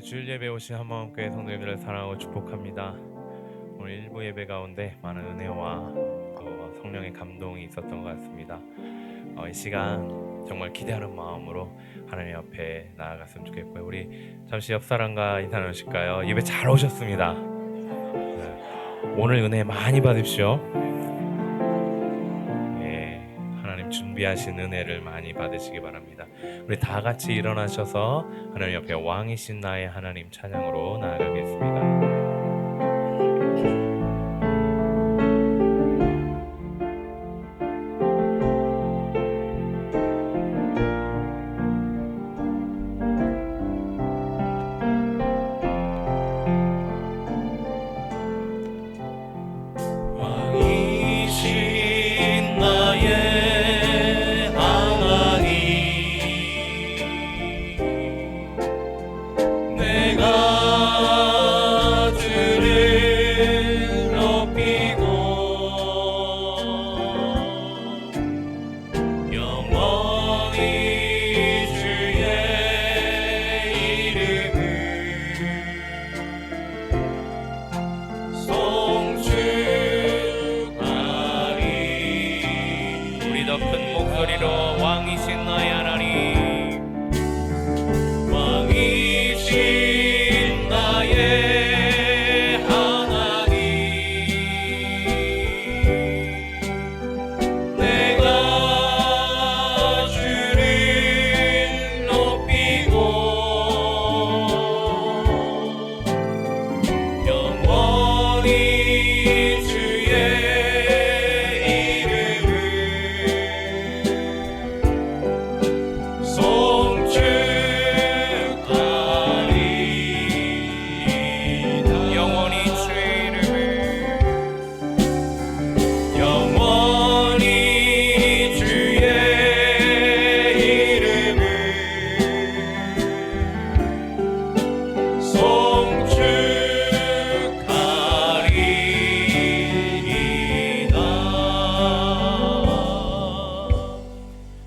주일 예배 오신 한마음교회 성도님들을 사랑하고 축복합니다. 오늘 일부 예배 가운데 많은 은혜와 또 성령의 감동이 있었던 것 같습니다. 이 시간 정말 기대하는 마음으로 하나님 앞에 나아갔으면 좋겠고요. 우리 잠시 옆 사람과 인사 나누실까요? 예배 잘 오셨습니다. 오늘 은혜 많이 받으십시오. 하나님 준비하신 은혜를 많이 받으시기 바랍니다. 우리 다 같이 일어나셔서 하나님 옆에 왕이신 나의 하나님 찬양으로 나아가겠습니다.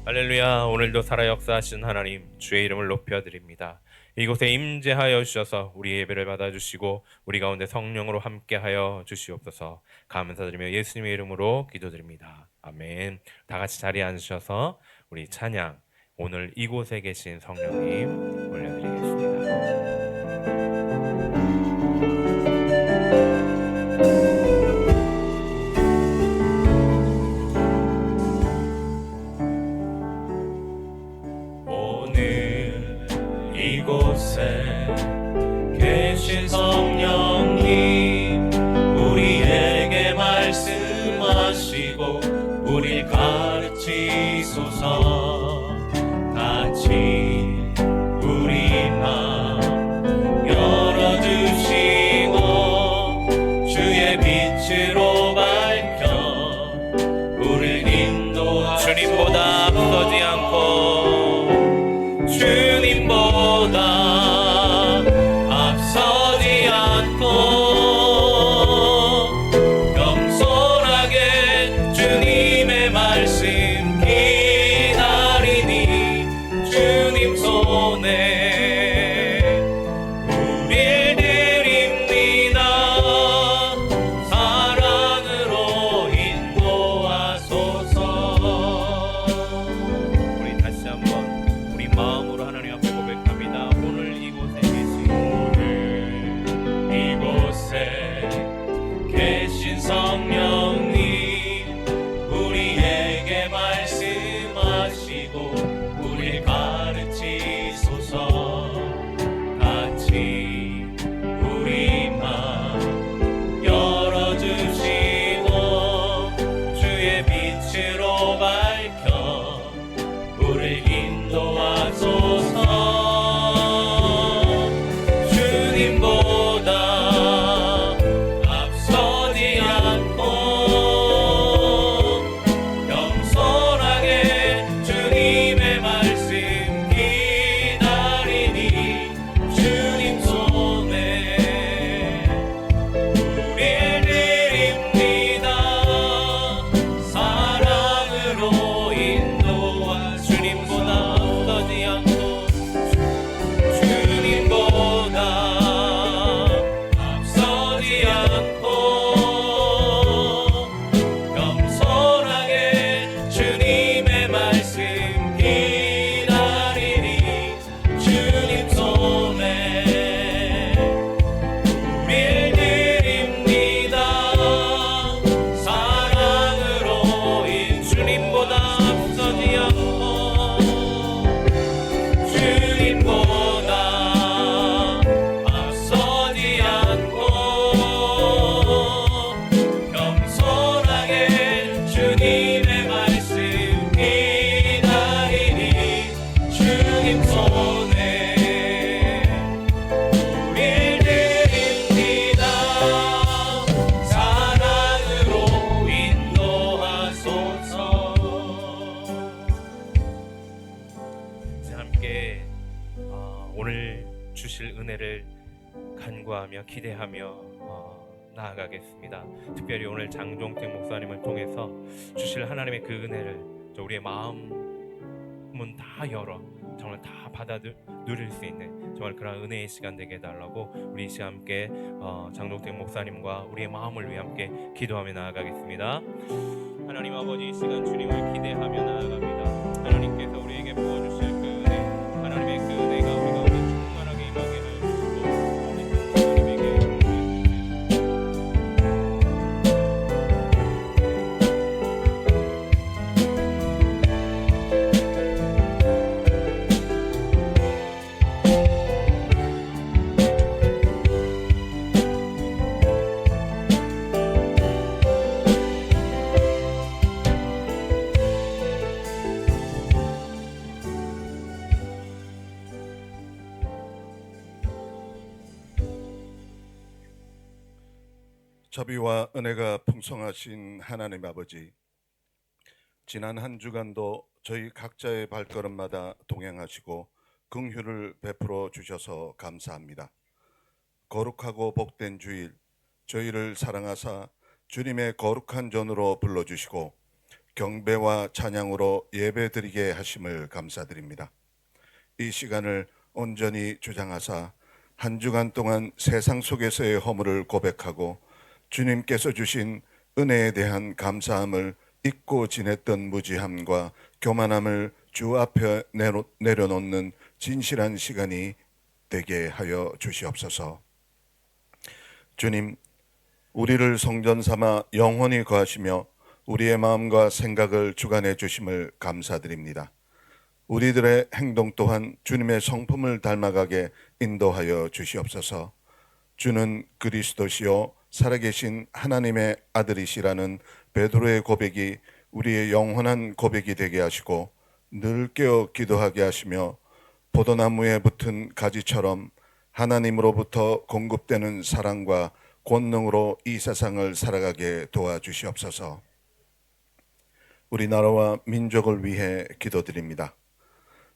할렐루야. 오늘도 살아 역사하신 하나님 주의 이름을 높여드립니다. 이곳에 임재하여 주셔서 우리 예배를 받아주시고 우리 가운데 성령으로 함께하여 주시옵소서. 감사드리며 예수님의 이름으로 기도드립니다. 아멘. 다 같이 자리에 앉으셔서 우리 찬양 오늘 이곳에 계신 성령님 올려드리겠습니다. 이곳에 계신 성령님 우리에게 말씀하시고 우릴 가르치소서. 같이 우리 맘 열어주시고 주의 빛으로 밝혀 우릴 인도하소서. 주님보다 앞서지 않고 주님보다 앞서지 않고 바라며 기대하며 나아가겠습니다. 특별히 오늘 장종택 목사님을 통해서 주실 하나님의 그 은혜를 우리의 마음문 다 열어 정말 다 누릴 수 있는 정말 그런 은혜의 시간 되게 해달라고 우리 이 시간 함께 장종택 목사님과 우리의 마음을 위해 함께 기도하며 나아가겠습니다. 하나님 아버지, 이 시간 주님을 기대하며 나아갑니다. 하나님께서 우리에게 부어주실 그 은혜, 하나님의 그 은혜가 우리 가운데 충만하게 임하게 하여 주시고 오늘 하나님에게 자비와 은혜가 풍성하신 하나님 아버지, 지난 한 주간도 저희 각자의 발걸음마다 동행하시고 긍휼을 베풀어 주셔서 감사합니다. 거룩하고 복된 주일, 저희를 사랑하사 주님의 거룩한 전으로 불러주시고 경배와 찬양으로 예배드리게 하심을 감사드립니다. 이 시간을 온전히 주장하사 한 주간 동안 세상 속에서의 허물을 고백하고 주님께서 주신 은혜에 대한 감사함을 잊고 지냈던 무지함과 교만함을 주 앞에 내려놓는 진실한 시간이 되게 하여 주시옵소서. 주님, 우리를 성전 삼아 영원히 거하시며 우리의 마음과 생각을 주관해 주심을 감사드립니다. 우리들의 행동 또한 주님의 성품을 닮아가게 인도하여 주시옵소서. 주는 그리스도시요 살아계신 하나님의 아들이시라는 베드로의 고백이 우리의 영원한 고백이 되게 하시고 늘 깨어 기도하게 하시며 포도나무에 붙은 가지처럼 하나님으로부터 공급되는 사랑과 권능으로 이 세상을 살아가게 도와주시옵소서. 우리나라와 민족을 위해 기도드립니다.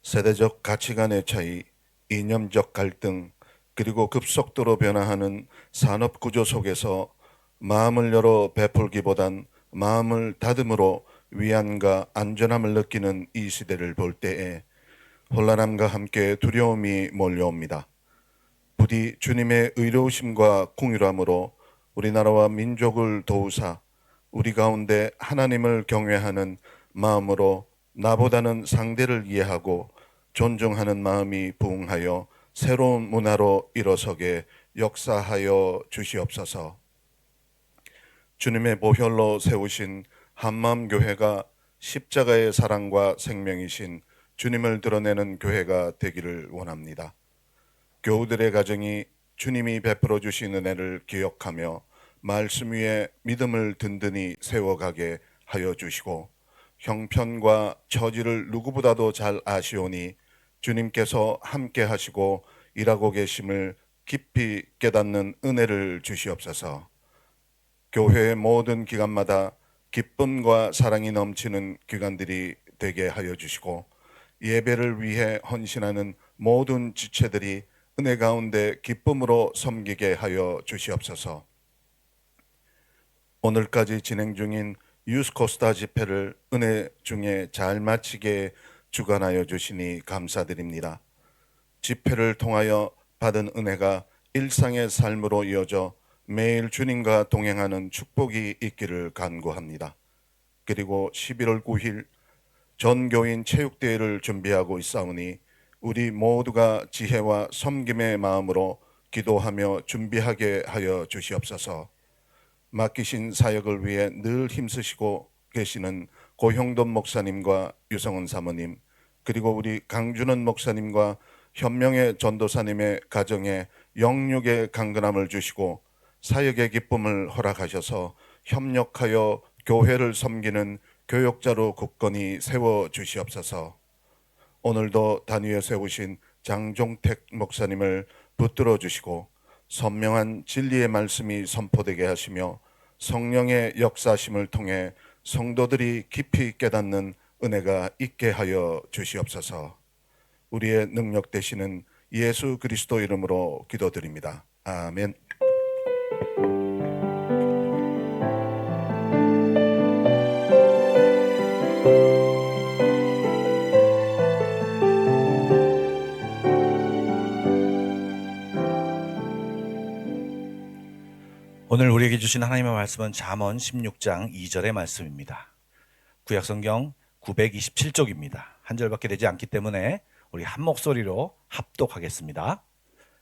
세대적 가치관의 차이, 이념적 갈등, 그리고 급속도로 변화하는 산업 구조 속에서 마음을 열어 베풀기보단 마음을 다듬으로 위안과 안전함을 느끼는 이 시대를 볼 때에 혼란함과 함께 두려움이 몰려옵니다. 부디 주님의 의로우심과 긍휼함으로 우리나라와 민족을 도우사 우리 가운데 하나님을 경외하는 마음으로 나보다는 상대를 이해하고 존중하는 마음이 부응하여 새로운 문화로 일어서게 역사하여 주시옵소서. 주님의 보혈로 세우신 한마음교회가 십자가의 사랑과 생명이신 주님을 드러내는 교회가 되기를 원합니다. 교우들의 가정이 주님이 베풀어 주신 은혜를 기억하며 말씀 위에 믿음을 든든히 세워가게 하여 주시고 형편과 처지를 누구보다도 잘 아시오니 주님께서 함께 하시고 일하고 계심을 깊이 깨닫는 은혜를 주시옵소서. 교회의 모든 기관마다 기쁨과 사랑이 넘치는 기관들이 되게 하여 주시고 예배를 위해 헌신하는 모든 지체들이 은혜 가운데 기쁨으로 섬기게 하여 주시옵소서. 오늘까지 진행 중인 유스코스타 집회를 은혜 중에 잘 마치게 주관하여 주시니 감사드립니다. 집회를 통하여 받은 은혜가 일상의 삶으로 이어져 매일 주님과 동행하는 축복이 있기를 간구합니다. 그리고 11월 9일 전교인 체육대회를 준비하고 있사오니 우리 모두가 지혜와 섬김의 마음으로 기도하며 준비하게 하여 주시옵소서. 맡기신 사역을 위해 늘 힘쓰시고 계시는 고형돈 목사님과 유성은 사모님, 그리고 우리 강준원 목사님과 현명의 전도사님의 가정에 영육의 강건함을 주시고 사역의 기쁨을 허락하셔서 협력하여 교회를 섬기는 교역자로 굳건히 세워 주시옵소서. 오늘도 단위에 세우신 장종택 목사님을 붙들어 주시고 선명한 진리의 말씀이 선포되게 하시며 성령의 역사심을 통해 성도들이 깊이 깨닫는 은혜가 있게 하여 주시옵소서. 우리의 능력 되시는 예수 그리스도 이름으로 기도드립니다. 아멘. 오늘 우리에게 주신 하나님의 말씀은 잠언 16장 2절의 말씀입니다. 구약성경 927쪽입니다. 한 절밖에 되지 않기 때문에 우리 한 목소리로 합독하겠습니다.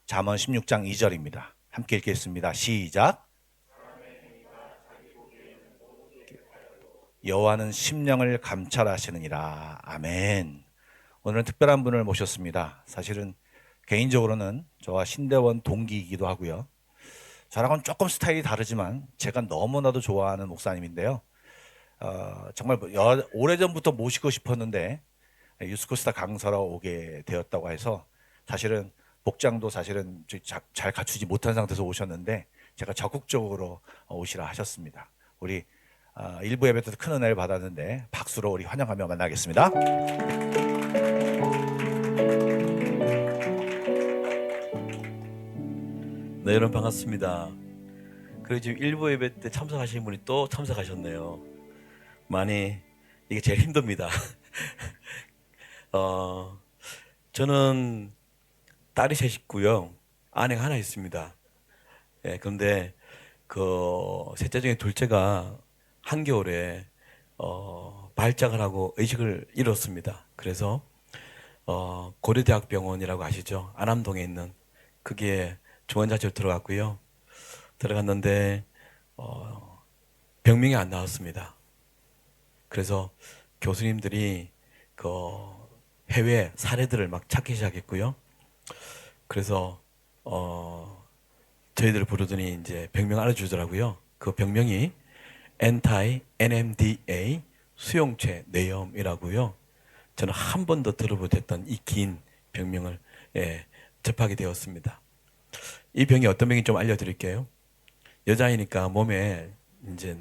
잠언 16장 2절입니다. 함께 읽겠습니다. 시작. 여호와는 심령을 감찰하시느니라. 아멘. 오늘은 특별한 분을 모셨습니다. 사실은 개인적으로는 저와 신대원 동기이기도 하고요. 저랑은 조금 스타일이 다르지만 제가 너무나도 좋아하는 목사님인데요. 정말 오래전부터 모시고 싶었는데 유스코스타 강사로 오게 되었다고 해서 사실은 복장도 사실은 잘 갖추지 못한 상태에서 오셨는데 제가 적극적으로 오시라 하셨습니다. 우리 일부 예배 때도 큰 은혜를 받았는데 박수로 우리 환영하며 만나겠습니다. 네, 여러분 반갑습니다. 그리고 지금 일부 예배 때 참석하신 분이 또 참석하셨네요. 많이 이게 제일 힘듭니다. 저는 딸이 셋 있고요, 아내가 하나 있습니다. 예, 그런데 그 셋째 중에 둘째가 한겨울에 발작을 하고 의식을 잃었습니다. 그래서 고려대학병원이라고 아시죠? 안암동에 있는 거기에 중환자실 들어갔고요. 들어갔는데 병명이 안 나왔습니다. 그래서 교수님들이 그 해외 사례들을 막 찾기 시작했고요. 그래서 저희들을 부르더니 이제 병명 알려주더라고요. 그 병명이 anti-NMDA 수용체 뇌염이라고요. 저는 한 번도 들어보셨던 이 긴 병명을 접하게 되었습니다. 이 병이 어떤 병인지 좀 알려드릴게요. 여자이니까 몸에 이제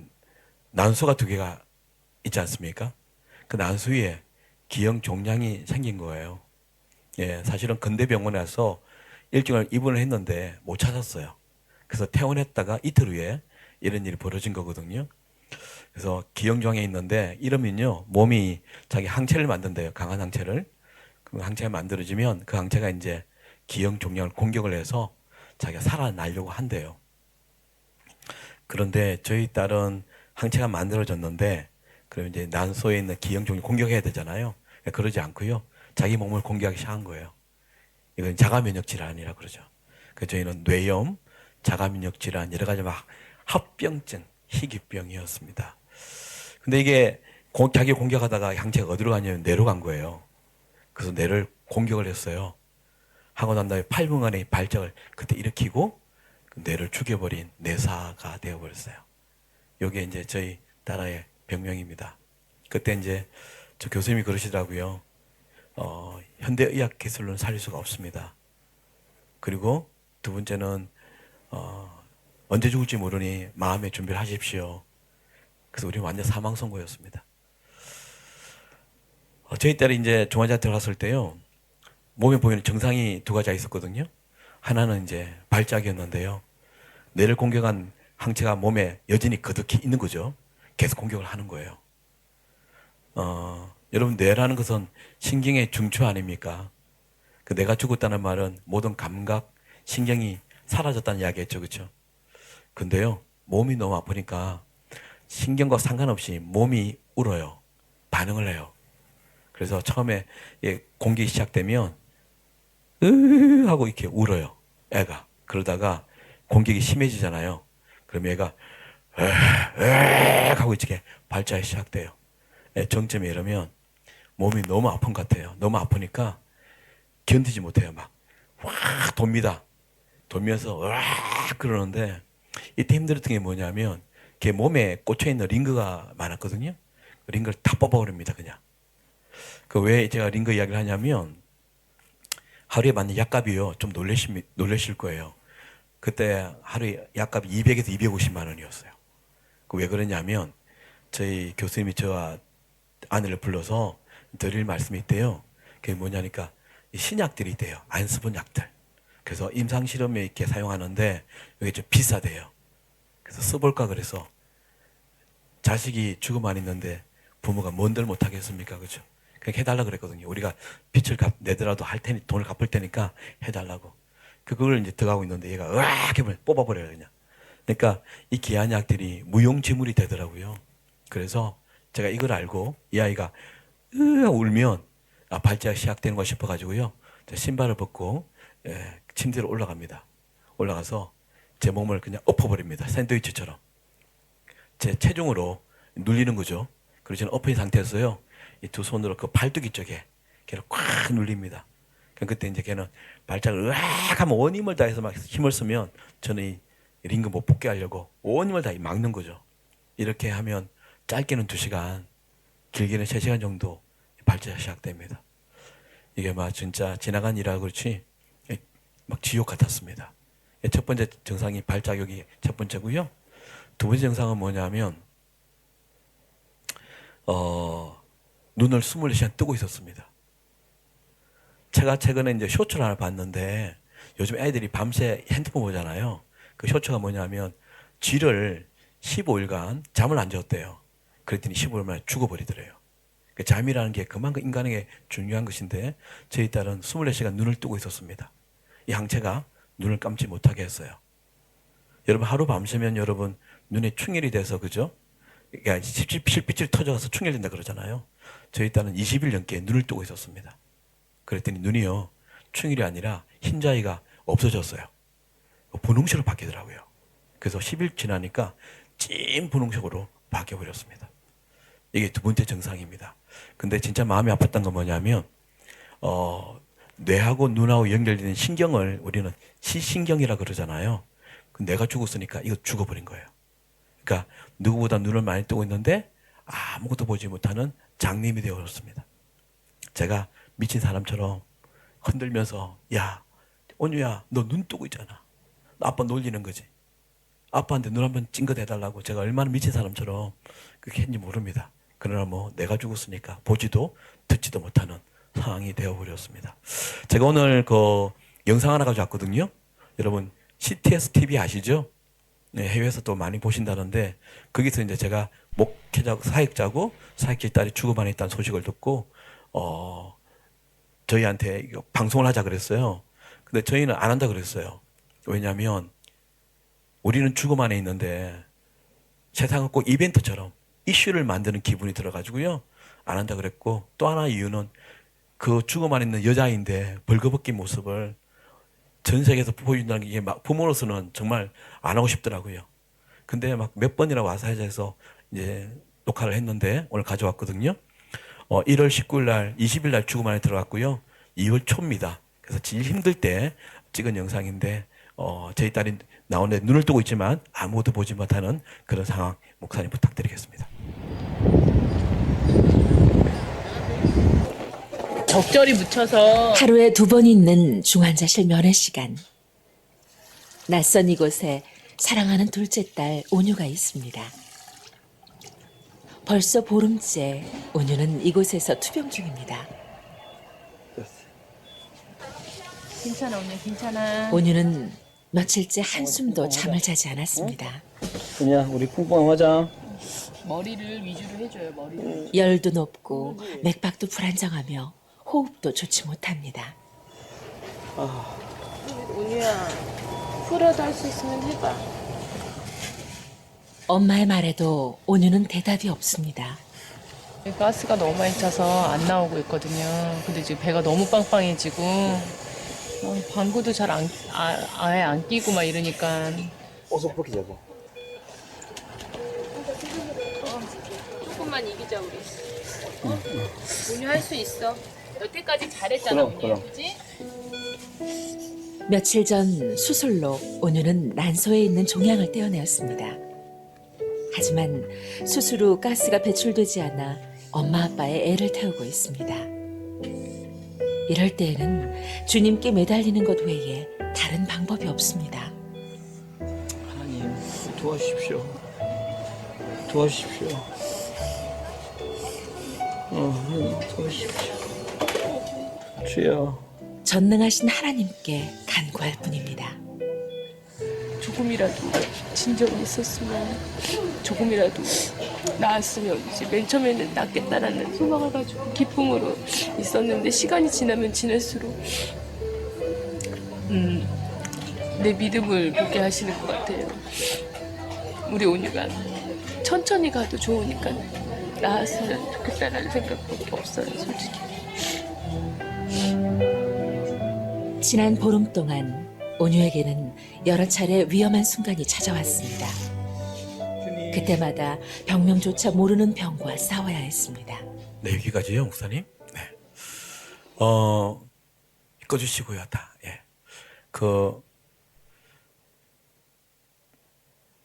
난소가 2개가 있지 않습니까? 그 난소 위에 기형 종양이 생긴 거예요. 예, 사실은 근대병원에 와서 일정을 입원을 했는데 못 찾았어요. 그래서 퇴원했다가 이틀 후에 이런 일이 벌어진 거거든요. 그래서 기형종양이 있는데 이러면요, 몸이 자기 항체를 만든대요. 강한 항체를. 그 항체가 만들어지면 그 항체가 이제 기형종양을 공격을 해서 자기가 살아나려고 한대요. 그런데 저희 딸은 항체가 만들어졌는데 그럼 이제 난소에 있는 기형종양을 공격해야 되잖아요. 그러지 않고요, 자기 몸을 공격하기 시작한 거예요. 이건 자가면역 질환이라 그러죠. 그래서 저희는 뇌염, 자가면역 질환, 여러 가지 막 합병증, 희귀병이었습니다. 근데 이게 자기 공격하다가 항체가 어디로 가냐면 뇌로 간 거예요. 그래서 뇌를 공격을 했어요. 하고 난 다음에 8분 안에 발작을 그때 일으키고 뇌를 죽여버린 뇌사가 되어버렸어요. 이게 이제 저희 딸의 병명입니다. 그때 이제 저 교수님이 그러시더라고요. 현대의학 기술로는 살릴 수가 없습니다. 그리고 두 번째는 언제 죽을지 모르니 마음의 준비를 하십시오. 그래서 우리는 완전 사망 선고였습니다. 저희 딸이 이제 중환자 들어갔을 때요, 몸에 보이는 증상이 2가지가 있었거든요. 하나는 이제 발작이었는데요, 뇌를 공격한 항체가 몸에 여전히 거듭히 있는 거죠. 계속 공격을 하는 거예요. 여러분, 뇌라는 것은 신경의 중추 아닙니까? 그 뇌가 죽었다는 말은 모든 감각, 신경이 사라졌다는 이야기였죠, 그렇죠? 근데요, 몸이 너무 아프니까 신경과 상관없이 몸이 울어요. 반응을 해요. 그래서 처음에 공격이 시작되면 으 하고 이렇게 울어요, 애가. 그러다가 공격이 심해지잖아요. 그럼 얘가 하고 이렇게 발작이 시작돼요. 정점에 이르면 몸이 너무 아픈 것 같아요. 너무 아프니까 견디지 못해요. 막 확 돕니다. 돌면서 와 그러는데, 이때 힘들었던 게 뭐냐면 걔 몸에 꽂혀있는 링거가 많았거든요. 그 링거를 다 뽑아버립니다, 그냥. 그 왜 제가 링거 이야기를 하냐면, 하루에 받는 약값이요, 좀 놀라실 거예요. 그때 하루에 약값이 200에서 250만 원이었어요. 그 왜 그러냐면 저희 교수님이 저와 아내를 불러서 드릴 말씀이 있대요. 그게 뭐냐니까 신약들이 있대요. 안쓰본 약들. 그래서 임상실험에 이렇게 사용하는데 이게 좀 비싸대요. 그래서 써볼까 그래서, 자식이 죽음 안 있는데 부모가 뭔들 못하겠습니까, 그렇죠? 그냥 해달라 그랬거든요. 우리가 빚을 내더라도 할 테니 돈을 갚을 테니까 해달라고. 그걸 이제 들어가고 있는데 얘가 으악 뽑아버려요, 그냥. 그러니까 이 귀한 약들이 무용지물이 되더라고요. 그래서 제가 이걸 알고 이 아이가 울면 발작 시작되는 거 싶어가지고요. 신발을 벗고 침대로 올라갑니다. 올라가서 제 몸을 그냥 엎어버립니다. 샌드위치처럼. 제 체중으로 눌리는 거죠. 그리고 저는 엎인 상태에서요. 이 두 손으로 그 발뜨기 쪽에 걔를 꽉 눌립니다. 그때 이제 걔는 발작을 으악 하면 온 힘을 다해서 막 힘을 쓰면 저는 이 링크 못 붙게 하려고 온 힘을 다해 막는 거죠. 이렇게 하면 짧게는 2시간, 길게는 3시간 정도 발작이 시작됩니다. 이게 막 진짜 지나간 일이라 그렇지 막 지옥 같았습니다. 첫 번째 증상이 발작욕이 첫 번째고요. 두 번째 증상은 뭐냐면 눈을 24시간 뜨고 있었습니다. 제가 최근에 이제 쇼츠를 하나 봤는데 요즘 애들이 밤새 핸드폰 보잖아요. 그 쇼츠가 뭐냐면 쥐를 15일간 잠을 안 잤대요. 그랬더니 15일 만에 죽어버리더래요. 그 잠이라는 게 그만큼 인간에게 중요한 것인데 저희 딸은 24시간 눈을 뜨고 있었습니다. 이 항체가 눈을 감지 못하게 했어요. 여러분 하루 밤새면 여러분 눈에 충혈이 돼서 그죠? 그러니까 실빛이 터져서 충혈된다 그러잖아요. 저희 딸은 20일 넘게 눈을 뜨고 있었습니다. 그랬더니 눈이요 충혈이 아니라 흰자위가 없어졌어요. 분홍색으로 바뀌더라고요. 그래서 10일 지나니까 찐 분홍색으로 바뀌어버렸습니다. 이게 두 번째 증상입니다. 근데 진짜 마음이 아팠던 건 뭐냐면 뇌하고 눈하고 연결되는 신경을 우리는 시신경이라 그러잖아요. 내가 죽었으니까 이거 죽어버린 거예요. 그러니까 누구보다 눈을 많이 뜨고 있는데 아무것도 보지 못하는 장님이 되어버렸습니다. 제가 미친 사람처럼 흔들면서 야 온유야 너 눈 뜨고 있잖아. 아빠 놀리는 거지. 아빠한테 눈 한번 찡긋 해달라고 제가 얼마나 미친 사람처럼 그렇게 했는지 모릅니다. 그러나 뭐 내가 죽었으니까 보지도 듣지도 못하는 상황이 되어버렸습니다. 제가 오늘 그 영상 하나 가져왔거든요. 여러분 CTS TV 아시죠? 네, 해외에서 또 많이 보신다는데 거기서 이제 제가 목회자고 사역자고 사역자 딸이 죽음 안에 있다는 소식을 듣고 저희한테 이거 방송을 하자 그랬어요. 근데 저희는 안 한다 그랬어요. 왜냐하면 우리는 죽음 안에 있는데 세상은 꼭 이벤트처럼 이슈를 만드는 기분이 들어가지고요. 안 한다 그랬고 또 하나 이유는 그 죽음 안에 있는 여자인데 벌거벗긴 모습을 전 세계에서 보여준다는 게 막 부모로서는 정말 안 하고 싶더라고요. 근데 막 몇 번이나 와서 해서 이제 녹화를 했는데 오늘 가져왔거든요. 1월 19일 날, 20일 날 죽음 안에 들어갔고요. 2월 초입니다. 그래서 제일 힘들 때 찍은 영상인데 저희 딸이 나오는데 눈을 뜨고 있지만 아무것도 보지 못하는 그런 상황 목사님 부탁드리겠습니다. 적절히 묻혀서 하루에 2번 있는 중환자실 면회 시간. 낯선 이곳에 사랑하는 둘째 딸 온유가 있습니다. 벌써 보름째 온유는 이곳에서 투병 중입니다. 괜찮아 언니 괜찮아. 온유는 며칠째 한숨도 잠을 자지 않았습니다. 그냥 우리 쿵쿵 하자. 머리를 위주로 해줘요 머리를. 열도 높고 맥박도 불안정하며 호흡도 좋지 못합니다. 온유야 풀어도 할 수 있으면 해봐. 엄마의 말에도 온유는 대답이 없습니다. 가스가 너무 많이 차서 안 나오고 있거든요. 근데 지금 배가 너무 빵빵해지고 방구도 잘 아예 안 끼고 막 이러니까 어서 벗기자고. 조금만 이기자 우리. 온유 할 수 있어. 여태까지 잘했잖아 그럼. 온유. 그지? 며칠 전 수술로 온유는 난소에 있는 종양을 떼어내었습니다. 하지만 수술 후 가스가 배출되지 않아 엄마 아빠의 애를 태우고 있습니다. 이럴 때에는 주님께 매달리는 것 외에 다른 방법이 없습니다. 하나님 도와주십시오. 도와주십시오. 하나님 도와주십시오. 주여. 전능하신 하나님께 간구할 뿐입니다. 조금이라도 진정이 있었으면 조금이라도 나았으면 이제 맨 처음에는 낫겠다라는 소망을 가지고 기쁨으로 있었는데 시간이 지나면 지날수록 내 믿음을 보게 하시는 것 같아요. 우리 온유가 천천히 가도 좋으니까 나았으면 좋겠다는 생각밖에 없어요, 솔직히. 지난 보름 동안 온유에게는 여러 차례 위험한 순간이 찾아왔습니다. 그때마다 병명조차 모르는 병과 싸워야 했습니다. 네, 여기까지요, 목사님. 네. 꺼주시고요, 다. 예.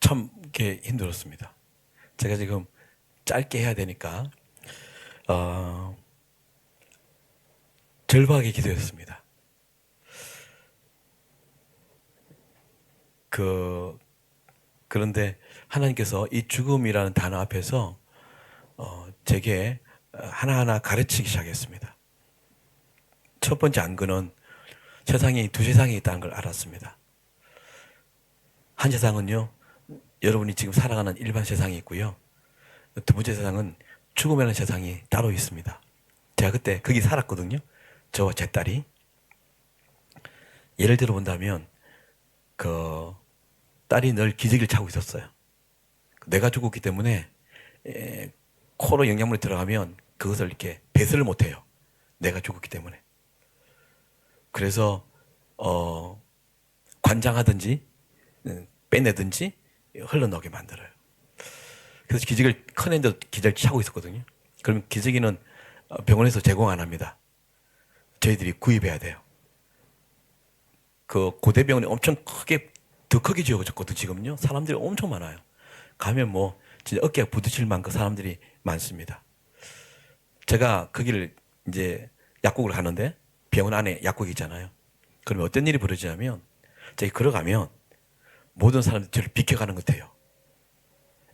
참, 이렇게 힘들었습니다. 제가 지금 짧게 해야 되니까, 절박하게 기도했습니다. 그런데 하나님께서 이 죽음이라는 단어 앞에서, 제게 하나하나 가르치기 시작했습니다. 첫 번째 안근은 세상이 두 세상이 있다는 걸 알았습니다. 한 세상은요, 여러분이 지금 살아가는 일반 세상이 있고요. 두 번째 세상은 죽음이라는 세상이 따로 있습니다. 제가 그때 거기 살았거든요. 저와 제 딸이. 예를 들어 본다면 딸이 늘 기저귀를 차고 있었어요. 내가 죽었기 때문에 코로 영양분이 들어가면 그것을 이렇게 배설을 못해요. 내가 죽었기 때문에. 그래서 관장하든지 빼내든지 흘러나오게 만들어요. 그래서 기저귀를 큰 핸드 기저귀를 차고 있었거든요. 그러면 기저귀는 병원에서 제공 안 합니다. 저희들이 구입해야 돼요. 그 고대병원이 엄청 더 크게 지어졌거든요. 지금요. 사람들이 엄청 많아요. 가면 뭐 진짜 어깨가 부딪힐 만큼 사람들이 많습니다. 제가 거기를 이제 약국을 가는데 병원 안에 약국이 있잖아요. 그러면 어떤 일이 벌어지냐면 저기 걸어가면 모든 사람들이 저를 비켜가는 것 같아요.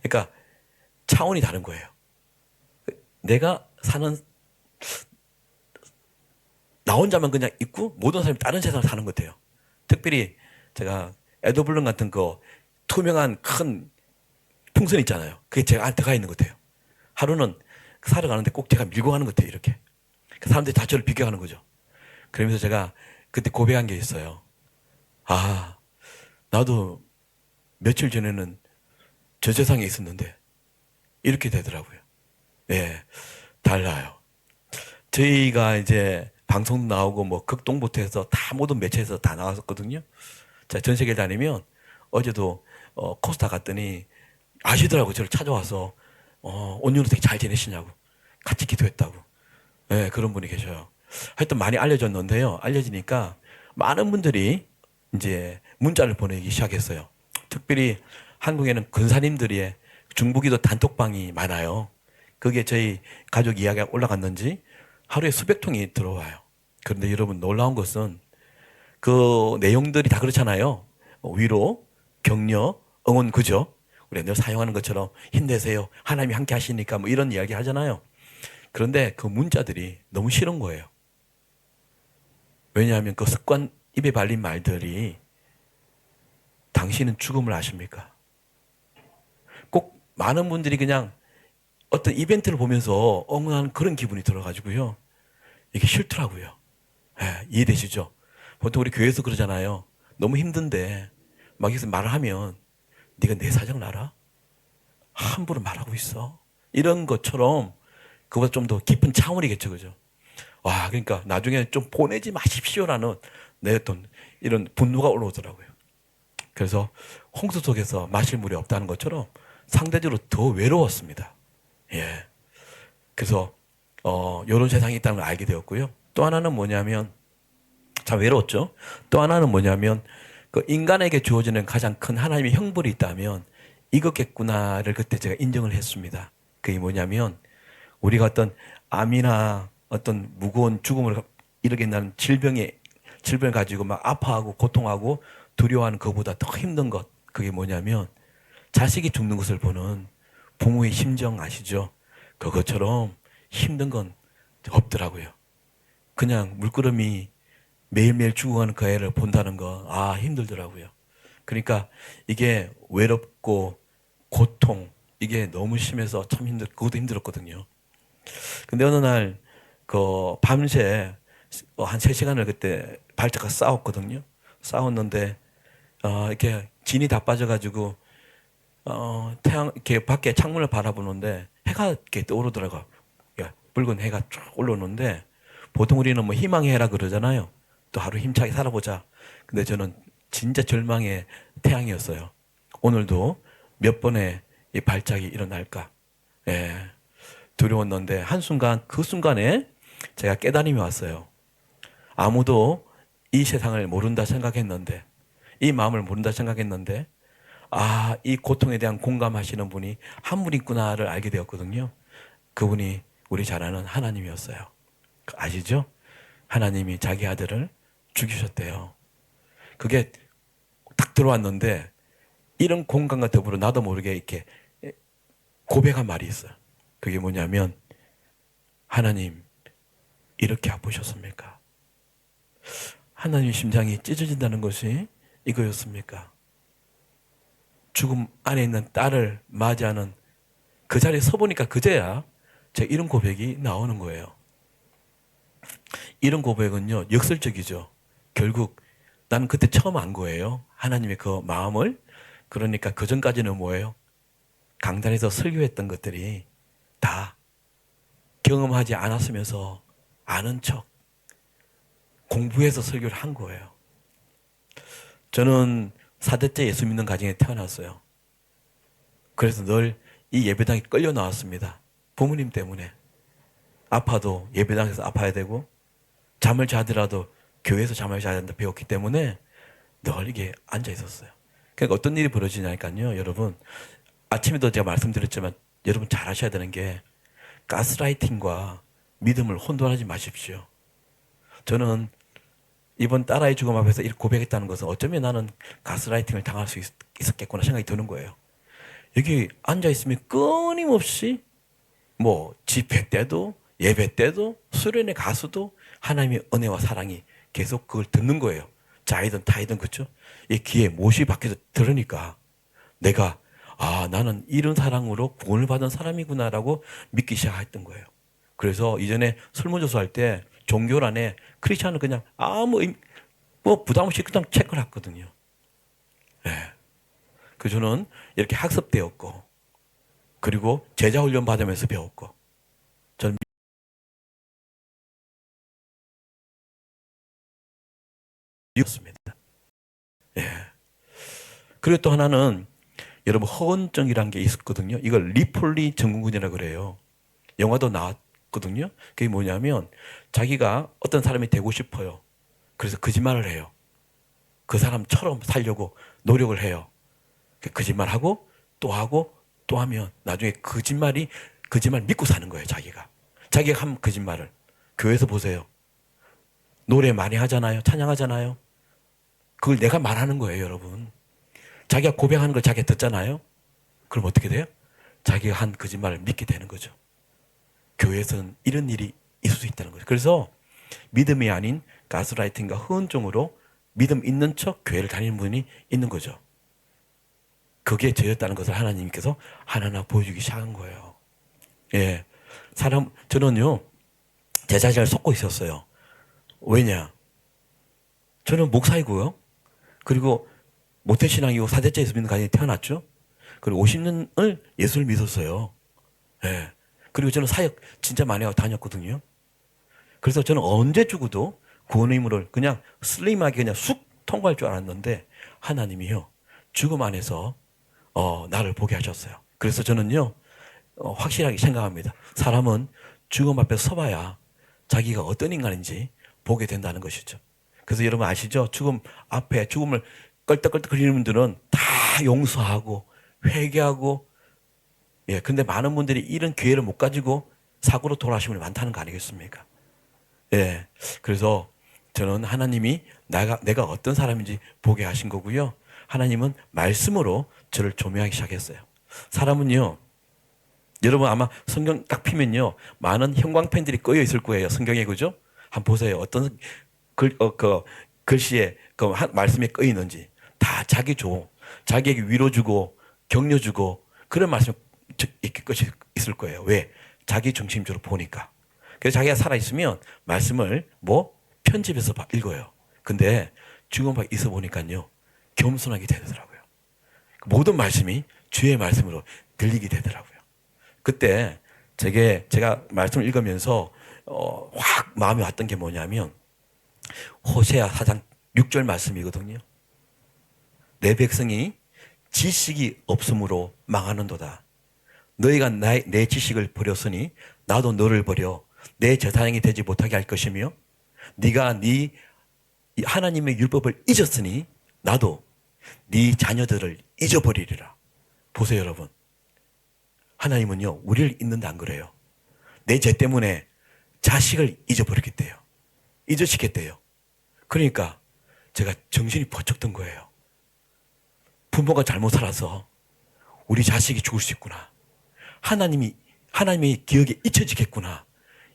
그러니까 차원이 다른 거예요. 내가 사는 나 혼자만 그냥 있고 모든 사람이 다른 세상을 사는 것 같아요. 특별히 제가 에드블룸 같은 거 투명한 큰 풍선 있잖아요. 그게 제가 안에 들어가 있는 것 같아요. 하루는 사러 가는데 꼭 제가 밀고 가는 것 같아요. 이렇게. 사람들이 다 저를 비껴가는 거죠. 그러면서 제가 그때 고백한 게 있어요. 아, 나도 며칠 전에는 저 세상에 있었는데 이렇게 되더라고요. 예, 달라요. 저희가 이제 방송 나오고 뭐 극동부터 다 모든 매체에서 다 나왔었거든요. 자, 전 세계를 다니면 어제도 코스타 갔더니 아시더라고요. 저를 찾아와서 온유는 되게 잘 지내시냐고 같이 기도했다고. 예, 그런 분이 계셔요. 하여튼 많이 알려졌는데요. 알려지니까 많은 분들이 이제 문자를 보내기 시작했어요. 특별히 한국에는 근사님들의 중부기도 단톡방이 많아요. 그게 저희 가족 이야기가 올라갔는지 하루에 수백 통이 들어와요. 그런데 여러분 놀라운 것은 그 내용들이 다 그렇잖아요. 위로, 격려, 응원, 그죠? 우리가 늘 사용하는 것처럼 힘내세요. 하나님이 함께 하시니까 뭐 이런 이야기 하잖아요. 그런데 그 문자들이 너무 싫은 거예요. 왜냐하면 그 습관 입에 발린 말들이 당신은 죽음을 아십니까? 꼭 많은 분들이 그냥 어떤 이벤트를 보면서 엉엉한 그런 기분이 들어가지고요. 이게 싫더라고요. 예, 이해되시죠? 보통 우리 교회에서 그러잖아요. 너무 힘든데 막 여기서 말을 하면 네가 내 사정을 알아? 함부로 말하고 있어. 이런 것처럼 그보다 좀 더 깊은 차원이겠죠. 그죠? 와, 그러니까 나중에 좀 보내지 마십시오라는 내 어떤 이런 분노가 올라오더라고요. 그래서 홍수 속에서 마실 물이 없다는 것처럼 상대적으로 더 외로웠습니다. 예. 그래서 이런 세상이 있다는 걸 알게 되었고요. 또 하나는 뭐냐면 참 외로웠죠. 또 하나는 뭐냐면 그 인간에게 주어지는 가장 큰 하나님의 형벌이 있다면 이거겠구나를 그때 제가 인정을 했습니다. 그게 뭐냐면 우리가 어떤 암이나 어떤 무거운 죽음을 이르게 나는 질병을 가지고 막 아파하고 고통하고 두려워하는 것보다 더 힘든 것, 그게 뭐냐면 자식이 죽는 것을 보는 부모의 심정 아시죠? 그것처럼 힘든 건 없더라고요. 그냥 물끄러미 매일매일 죽어가는 그 애를 본다는 거, 아, 힘들더라고요. 그러니까 이게 외롭고 고통, 이게 너무 심해서 참 그것도 힘들었거든요. 근데 어느 날 밤새 한 3시간을 그때 발작과 싸웠거든요. 싸웠는데 이렇게 진이 다 빠져가지고 태양 이렇게 밖에 창문을 바라보는데 해가 이렇게 떠오르더라고요. 야, 붉은 해가 쭉 올라오는데 보통 우리는 뭐 희망의 해라 그러잖아요. 또 하루 힘차게 살아보자. 근데 저는 진짜 절망의 태양이었어요. 오늘도 몇 번의 이 발작이 일어날까. 예, 두려웠는데 한순간 그 순간에 제가 깨달음이 왔어요. 아무도 이 세상을 모른다 생각했는데, 이 마음을 모른다 생각했는데, 아, 이 고통에 대한 공감하시는 분이 한 분 있구나를 알게 되었거든요. 그분이 우리 잘 아는 하나님이었어요. 아시죠? 하나님이 자기 아들을 죽이셨대요. 그게 딱 들어왔는데 이런 공감과 더불어 나도 모르게 이렇게 고백한 말이 있어요. 그게 뭐냐면, 하나님 이렇게 아프셨습니까? 하나님 심장이 찢어진다는 것이 이거였습니까? 죽음 안에 있는 딸을 맞이하는 그 자리에 서보니까 그제야 제가 이런 고백이 나오는 거예요. 이런 고백은요, 역설적이죠. 결국 나는 그때 처음 안 거예요. 하나님의 그 마음을. 그러니까 그 전까지는 뭐예요? 강단에서 설교했던 것들이 다 경험하지 않았으면서 아는 척 공부해서 설교를 한 거예요. 저는 4대째 예수 믿는 가정에 태어났어요. 그래서 늘 이 예배당에 끌려 나왔습니다. 부모님 때문에. 아파도 예배당에서 아파야 되고, 잠을 자더라도 교회에서 잠을 자야 된다 배웠기 때문에 늘 이게 앉아 있었어요. 그러니까 어떤 일이 벌어지냐니까요, 여러분. 아침에도 제가 말씀드렸지만 여러분 잘 아셔야 되는 게, 가스라이팅과 믿음을 혼돈하지 마십시오. 저는 이번 딸아이 죽음 앞에서 이렇게 고백했다는 것은 어쩌면 나는 가스라이팅을 당할 수 있었겠구나 생각이 드는 거예요. 여기 앉아있으면 끊임없이 뭐 집회 때도 예배 때도 수련회 가수도 하나님의 은혜와 사랑이 계속 그걸 듣는 거예요. 자이든 타이든. 그렇죠? 이 귀에 못이 밖에서 들으니까 내가 나는 이런 사랑으로 구원을 받은 사람이구나라고 믿기 시작했던 거예요. 그래서 이전에 설문조사할 때 종교란에 크리스찬은 그냥 뭐 부담 없이 그냥 체크를 했거든요. 네. 그래서 저는 이렇게 학습되었고, 그리고 제자훈련 받으면서 배웠고, 저는 미웠습니다. 예. 그리고 또 하나는 여러분 허언증이라는 게 있었거든요. 이걸 리폴리 증후군이라고 그래요. 영화도 나왔거든요. 그게 뭐냐면 자기가 어떤 사람이 되고 싶어요. 그래서 거짓말을 해요. 그 사람처럼 살려고 노력을 해요. 거짓말하고 또 하고 또 하면 나중에 거짓말 믿고 사는 거예요. 자기가 한 거짓말을. 교회에서 보세요. 노래 많이 하잖아요. 찬양하잖아요. 그걸 내가 말하는 거예요, 여러분. 자기가 고백하는 걸 자기가 듣잖아요. 그럼 어떻게 돼요? 자기가 한 거짓말을 믿게 되는 거죠. 교회에서는 이런 일이 있을 수 있다는 거죠. 그래서 믿음이 아닌 가스라이팅과 허언증으로 믿음 있는 척 교회를 다니는 분이 있는 거죠. 그게 죄였다는 것을 하나님께서 하나하나 보여주기 시작한 거예요. 예. 저는요, 제 자신을 속고 있었어요. 왜냐? 저는 목사이고요. 그리고 모태신앙이고 4대째 예수 믿는 가정에 태어났죠. 그리고 50년을 예수를 믿었어요. 예. 그리고 저는 사역 진짜 많이 하고 다녔거든요. 그래서 저는 언제 죽어도 구원의 힘을 그냥 슬림하게 그냥 쑥 통과할 줄 알았는데, 하나님이요, 죽음 안에서 나를 보게 하셨어요. 그래서 저는요, 확실하게 생각합니다. 사람은 죽음 앞에 서봐야 자기가 어떤 인간인지 보게 된다는 것이죠. 그래서 여러분 아시죠? 죽음 앞에 죽음을 껄떡껄떡 거리는 분들은 다 용서하고 회개하고, 예, 근데 많은 분들이 이런 기회를 못 가지고 사고로 돌아가시는 분이 많다는 거 아니겠습니까? 예. 그래서 저는 하나님이 내가 어떤 사람인지 보게 하신 거고요. 하나님은 말씀으로 저를 조명하기 시작했어요. 사람은요, 여러분 아마 성경 딱 피면요, 많은 형광펜들이 꺼여 있을 거예요. 성경에. 그죠? 한번 보세요. 어떤 글씨에 말씀에 꺼여 있는지. 다 자기에게 위로 주고 격려 주고 그런 말씀이 이렇게 꺼져 있을 거예요. 왜? 자기 중심적으로 보니까. 그래서 자기가 살아있으면 말씀을 편집해서 읽어요. 근데 죽음 밖에 있어 보니까요, 겸손하게 되더라고요. 모든 말씀이 주의 말씀으로 들리게 되더라고요. 그때 제가 말씀을 읽으면서 확 마음에 왔던 게 뭐냐면 호세아 4장 6절 말씀이거든요. 내 백성이 지식이 없으므로 망하는도다. 너희가 내 지식을 버렸으니 나도 너를 버려 내 제사장이 되지 못하게 할 것이며 네가 네 하나님의 율법을 잊었으니 나도 네 자녀들을 잊어버리리라. 보세요 여러분. 하나님은요 우리를 잊는다 안 그래요. 내 죄 때문에 자식을 잊어버리겠대요. 잊으시겠대요. 그러니까 제가 정신이 번쩍 든 거예요. 부모가 잘못 살아서 우리 자식이 죽을 수 있구나. 하나님의 기억에 잊혀지겠구나.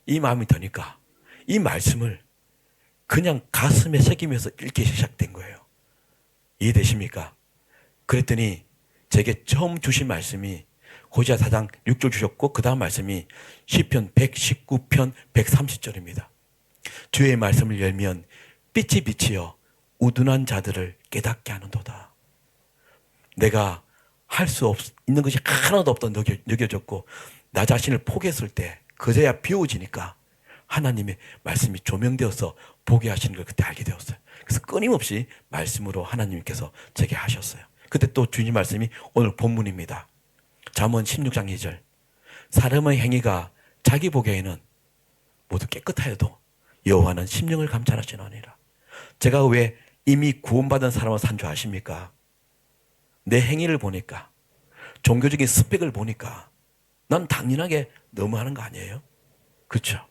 이 마음이 드니까 이 말씀을 그냥 가슴에 새기면서 읽기 시작된 거예요. 이해되십니까? 그랬더니 제게 처음 주신 말씀이 호시아 4장 6절 주셨고 그 다음 말씀이 시편 119편 130절입니다. 주의 말씀을 열면 빛이 비치어 우둔한 자들을 깨닫게 하는도다. 내가 할 수 있는 것이 하나도 없다 느껴졌고 나 자신을 포기했을 때 그제야 비워지니까 하나님의 말씀이 조명되어서 보게 하시는 걸 그때 알게 되었어요. 그래서 끊임없이 말씀으로 하나님께서 제게 하셨어요. 그때 또 주님 말씀이 오늘 본문입니다. 잠언 16장 2절. 사람의 행위가 자기 보기에는 모두 깨끗하여도 여호와는 심령을 감찰하시느니라. 제가 왜 이미 구원받은 사람을 산 줄 아십니까? 내 행위를 보니까 종교적인 스펙을 보니까 난 당연하게 너무하는 거 아니에요? 그렇죠?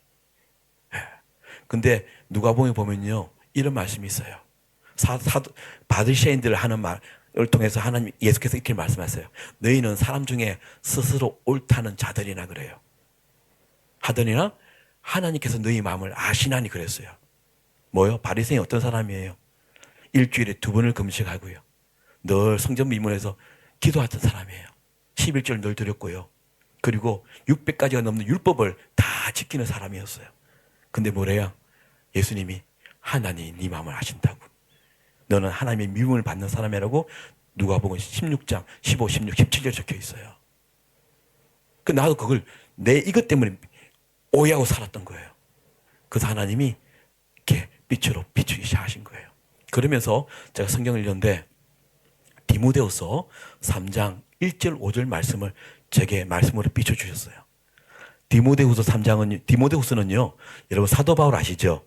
근데 누가복음에 보면요 이런 말씀이 있어요. 바리새인들 하는 말을 통해서 하나님 예수께서 이렇게 말씀하세요. 너희는 사람 중에 스스로 옳다는 자들이나 그래요. 하더니나 하나님께서 너희 마음을 아시나니 그랬어요. 뭐요? 바리새인이 어떤 사람이에요? 일주일에 2번을 금식하고요. 늘 성전 미문에서 기도하던 사람이에요. 11절 늘 드렸고요. 그리고 600가지가 넘는 율법을 다 지키는 사람이었어요. 근데 뭐래요? 예수님이 하나님 네 마음을 아신다고. 너는 하나님의 미움을 받는 사람이라고 누가복음 16장 15, 16, 17절 적혀 있어요. 그 나도 그걸 내 이것 때문에 오해하고 살았던 거예요. 그래서 하나님이 이렇게 빛으로 비추기 시작하신 거예요. 그러면서 제가 성경을 읽는데 디모데후서 3장 1절 5절 말씀을 제게 말씀으로 비춰주셨어요. 디모데후서 3장은 디모데후서는요 여러분 사도 바울 아시죠?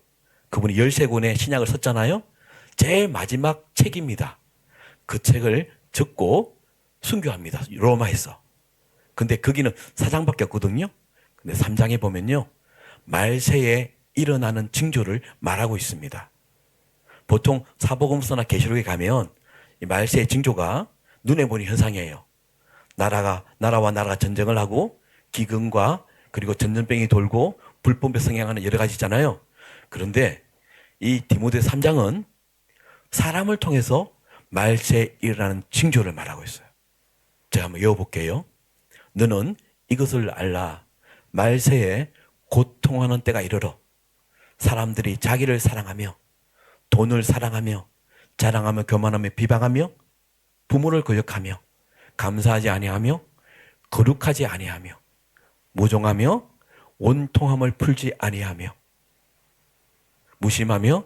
그분이 13권의 신약을 썼잖아요. 제일 마지막 책입니다. 그 책을 적고 순교합니다. 로마에서. 근데 거기는 4장밖에 없거든요. 근데 3장에 보면요 말세에 일어나는 징조를 말하고 있습니다. 보통 사복음서나 계시록에 가면 이 말세의 징조가 눈에 보이는 현상이에요. 나라와 나라가 전쟁을 하고 기근과 그리고 전염병이 돌고 불법에 성행하는 여러 가지 있잖아요. 그런데 이 디모데 3장은 사람을 통해서 말세에 일어나는 징조를 말하고 있어요. 제가 한번 외워볼게요. 너는 이것을 알라. 말세에 고통하는 때가 이르러 사람들이 자기를 사랑하며 돈을 사랑하며 자랑하며 교만하며 비방하며 부모를 거역하며 감사하지 아니하며 거룩하지 아니하며 무종하며 원통함을 풀지 아니하며 무심하며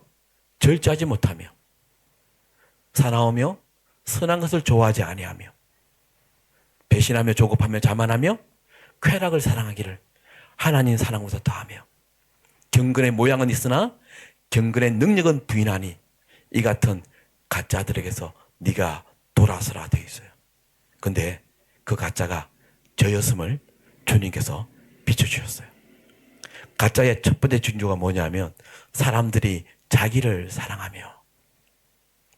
절제하지 못하며 사나우며 선한 것을 좋아하지 아니하며 배신하며 조급하며 자만하며 쾌락을 사랑하기를 하나님 사랑보다 더하며 경건의 모양은 있으나 경건의 능력은 부인하니 이 같은 가짜들에게서 네가 돌아서라 되어 있어요. 근데 그 가짜가 저였음을 주님께서 비춰주셨어요. 가짜의 첫 번째 징조가 뭐냐면 사람들이 자기를 사랑하며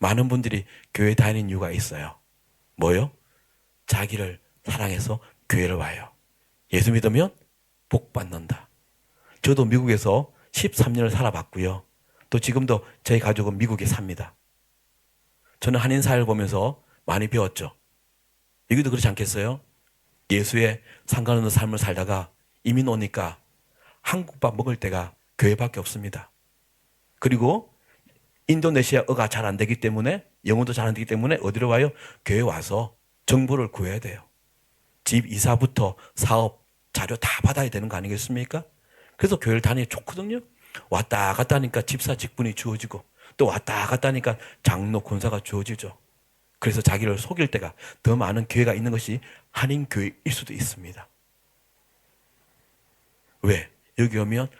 많은 분들이 교회 다니는 이유가 있어요. 뭐요? 자기를 사랑해서 교회를 와요. 예수 믿으면 복 받는다. 저도 미국에서 13년을 살아봤고요. 또 지금도 저희 가족은 미국에 삽니다. 저는 한인사회를 보면서 많이 배웠죠. 여기도 그렇지 않겠어요? 예수의 상관없는 삶을 살다가 이민 오니까 한국밥 먹을 때가 교회밖에 없습니다. 그리고 인도네시아어가 잘 안 되기 때문에 영어도 잘 안 되기 때문에 어디로 와요? 교회 와서 정보를 구해야 돼요. 집 이사부터 사업 자료 다 받아야 되는 거 아니겠습니까? 그래서 교회를 다니기 좋거든요. 왔다 갔다 하니까 집사 직분이 주어지고 또 왔다 갔다 하니까 장로 권사가 주어지죠. 그래서 자기를 속일 때가 더 많은 기회가 있는 것이 한인교회일 수도 있습니다. 왜? 여기 오면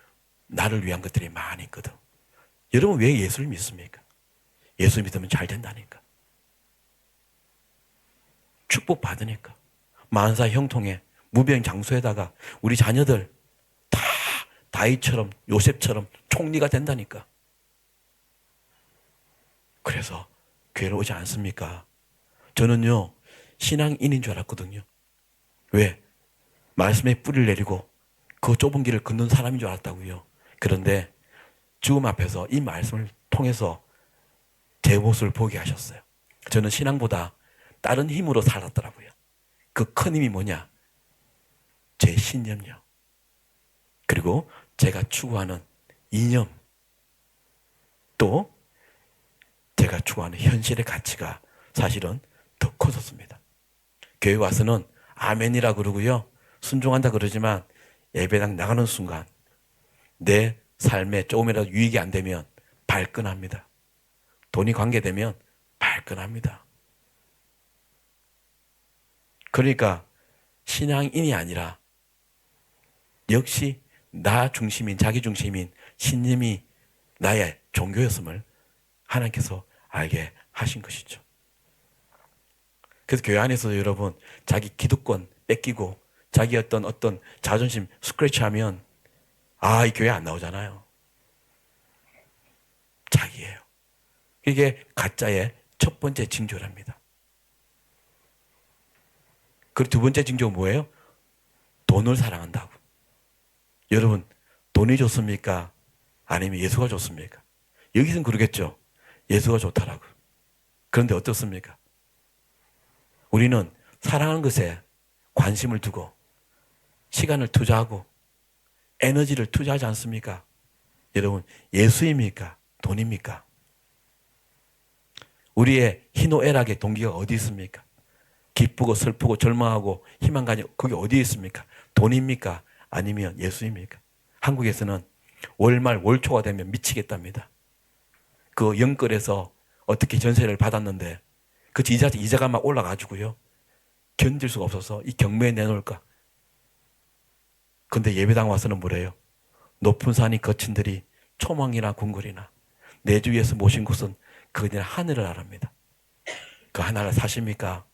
나를 위한 것들이 많이 있거든. 여러분 왜 예수를 믿습니까? 예수 믿으면 잘 된다니까. 축복 받으니까. 만사 형통에 무병 장수에다가 우리 자녀들 다 다윗처럼 요셉처럼 총리가 된다니까. 그래서 교회를 오지 않습니까? 저는요 신앙인인 줄 알았거든요. 왜? 말씀에 뿌리를 내리고 그 좁은 길을 걷는 사람인 줄 알았다고요. 그런데 죽음 앞에서 이 말씀을 통해서 제 모습을 보게 하셨어요. 저는 신앙보다 다른 힘으로 살았더라고요. 그 큰 힘이 뭐냐? 제 신념요. 그리고 제가 추구하는 이념, 또 제가 추구하는 현실의 가치가 사실은 더 커졌습니다. 교회 와서는 아멘이라 그러고요, 순종한다 그러지만 예배당 나가는 순간 내 삶에 조금이라도 유익이 안 되면 발끈합니다. 돈이 관계되면 발끈합니다. 그러니까 신앙인이 아니라 역시 나 중심인, 자기 중심인 신념이 나의 종교였음을 하나님께서 알게 하신 것이죠. 그래서 교회 안에서 여러분 자기 기득권 뺏기고 자기 어떤 자존심 스크래치하면 이 교회 안 나오잖아요. 자기예요. 이게 가짜의 첫 번째 징조랍니다. 그리고 두 번째 징조가 뭐예요? 돈을 사랑한다고. 여러분 돈이 좋습니까? 아니면 예수가 좋습니까? 여기서는 그러겠죠. 예수가 좋다라고. 그런데 어떻습니까? 우리는 사랑하는 것에 관심을 두고 시간을 투자하고 에너지를 투자하지 않습니까? 여러분 예수입니까? 돈입니까? 우리의 희노애락의 동기가 어디 있습니까? 기쁘고 슬프고 절망하고 희망가니 그게 어디에 있습니까? 돈입니까? 아니면 예수입니까? 한국에서는 월말 월초가 되면 미치겠답니다. 그 영끌에서 어떻게 전세를 받았는데 그 이자가 막 올라가지고요 견딜 수가 없어서 이 경매에 내놓을까? 근데 예배당 와서는 뭐래요? 높은 산이 거친 들이 초망이나 궁궐이나 내 주위에서 모신 곳은 그냥 하늘을 아랍니다. 그 하나를 사십니까?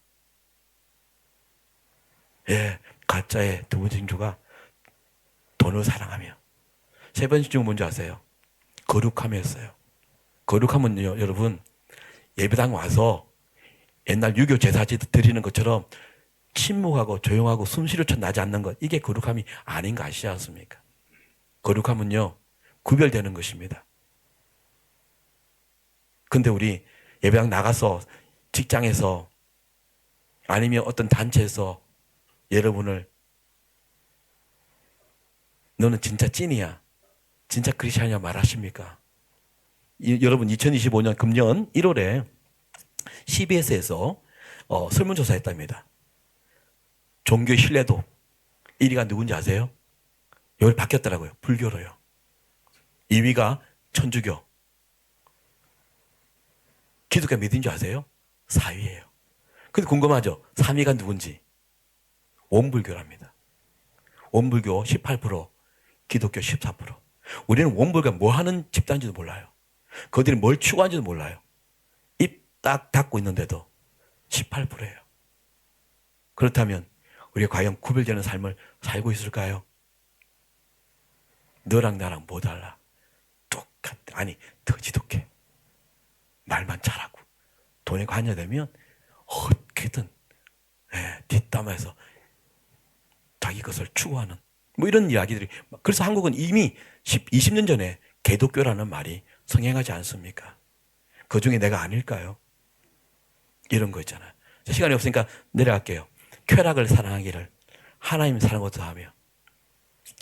예, 가짜의 두 번째 징조가 돈을 사랑하며, 세 번째 징조는 뭔지 아세요? 거룩함이었어요. 거룩함은요, 여러분 예배당 와서 옛날 유교 제사지 드리는 것처럼 침묵하고 조용하고 숨쉬려쳐 나지 않는 것, 이게 거룩함이 아닌 거 아시지 않습니까? 거룩함은요 구별되는 것입니다. 근데 우리 예배당 나가서 직장에서 아니면 어떤 단체에서 여러분을 너는 진짜 찐이야, 진짜 크리스찬이야 말하십니까? 여러분 2025년 금년 1월에 CBS에서 설문조사 했답니다. 종교의 신뢰도 1위가 누군지 아세요? 여기 바뀌었더라고요. 불교로요. 2위가 천주교. 기독교 믿은 줄 아세요? 4위예요. 근데 궁금하죠? 3위가 누군지. 원불교랍니다. 원불교 18%, 기독교 14%. 우리는 원불교가 뭐 하는 집단인지도 몰라요. 그들이 뭘 추구하는지도 몰라요. 입 딱 닫고 있는데도 18%예요. 그렇다면 우리가 과연 구별되는 삶을 살고 있을까요? 너랑 나랑 뭐 달라? 아니 더 지독해. 말만 잘하고 돈에 관여되면 어떻게든 뒷담화해서 자기 것을 추구하는 뭐 이런 이야기들이. 그래서 한국은 이미 20년 전에 개독교라는 말이 성행하지 않습니까? 그중에 내가 아닐까요? 이런 거 있잖아요. 시간이 없으니까 내려갈게요. 쾌락을 사랑하기를 하나님 사랑으로 하며.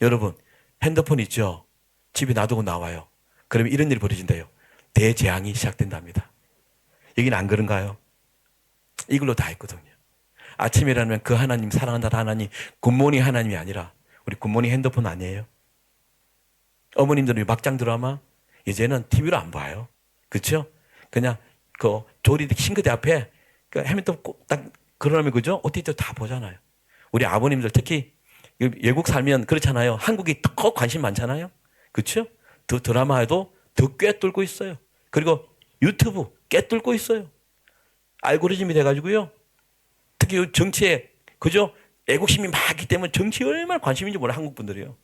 여러분 핸드폰 있죠? 집에 놔두고 나와요. 그러면 이런 일이 벌어진대요. 대재앙이 시작된답니다. 여기는 안 그런가요? 이걸로 다 했거든요. 아침에 일어나면 그 하나님, 사랑한다 하나님, 굿모닝 하나님이 아니라 우리 굿모닝 핸드폰 아니에요? 어머님들은 막장 드라마 이제는 TV로 안 봐요. 그렇죠? 그냥 그 조리 싱크대 앞에 그 헬멧도 딱 그러면 그죠? OTT 다 보잖아요. 우리 아버님들 특히 외국 살면 그렇잖아요. 한국이 더 관심 많잖아요. 그렇죠? 더 드라마에도 더 꿰뚫고 있어요. 그리고 유튜브 꿰뚫고 있어요. 알고리즘이 돼가지고요. 특히 정치에 그죠? 애국심이 많기 때문에 정치에 얼마나 관심인지 몰라 한국 분들이요.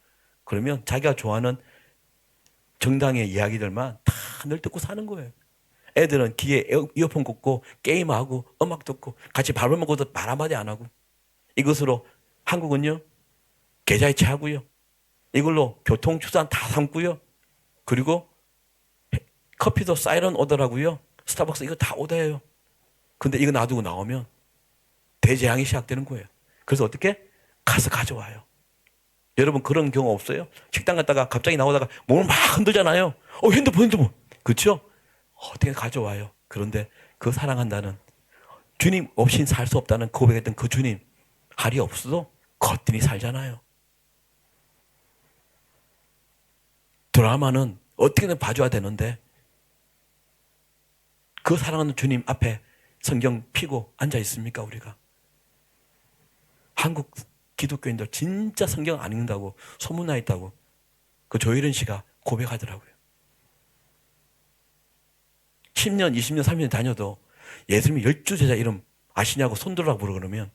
그러면 자기가 좋아하는 정당의 이야기들만 다 늘 듣고 사는 거예요. 애들은 귀에 이어폰 꽂고 게임하고 음악 듣고 같이 밥을 먹어도 말 한마디 안 하고 이것으로 한국은요 계좌이체 하고요. 이걸로 교통수단 다 삼고요. 그리고 커피도 사이렌 오더라고요. 스타벅스 이거 다 오더예요. 근데 이거 놔두고 나오면 대재앙이 시작되는 거예요. 그래서 어떻게? 가서 가져와요. 여러분 그런 경우 없어요? 식당 갔다가 갑자기 나오다가 몸을 막 흔들잖아요. 핸드폰. 그렇죠? 어떻게 가져와요. 그런데 그 사랑한다는 주님 없인 살 수 없다는 고백했던 그 주님 할이 없어도 거뜬히 살잖아요. 드라마는 어떻게든 봐줘야 되는데 그 사랑하는 주님 앞에 성경 피고 앉아 있습니까 우리가? 한국 기독교인들 진짜 성경 안 읽는다고 소문나 있다고 그 조혜련 씨가 고백하더라고요. 10년, 20년, 30년 다녀도 예수님이 12제자 이름 아시냐고 손들라고 부르 그러면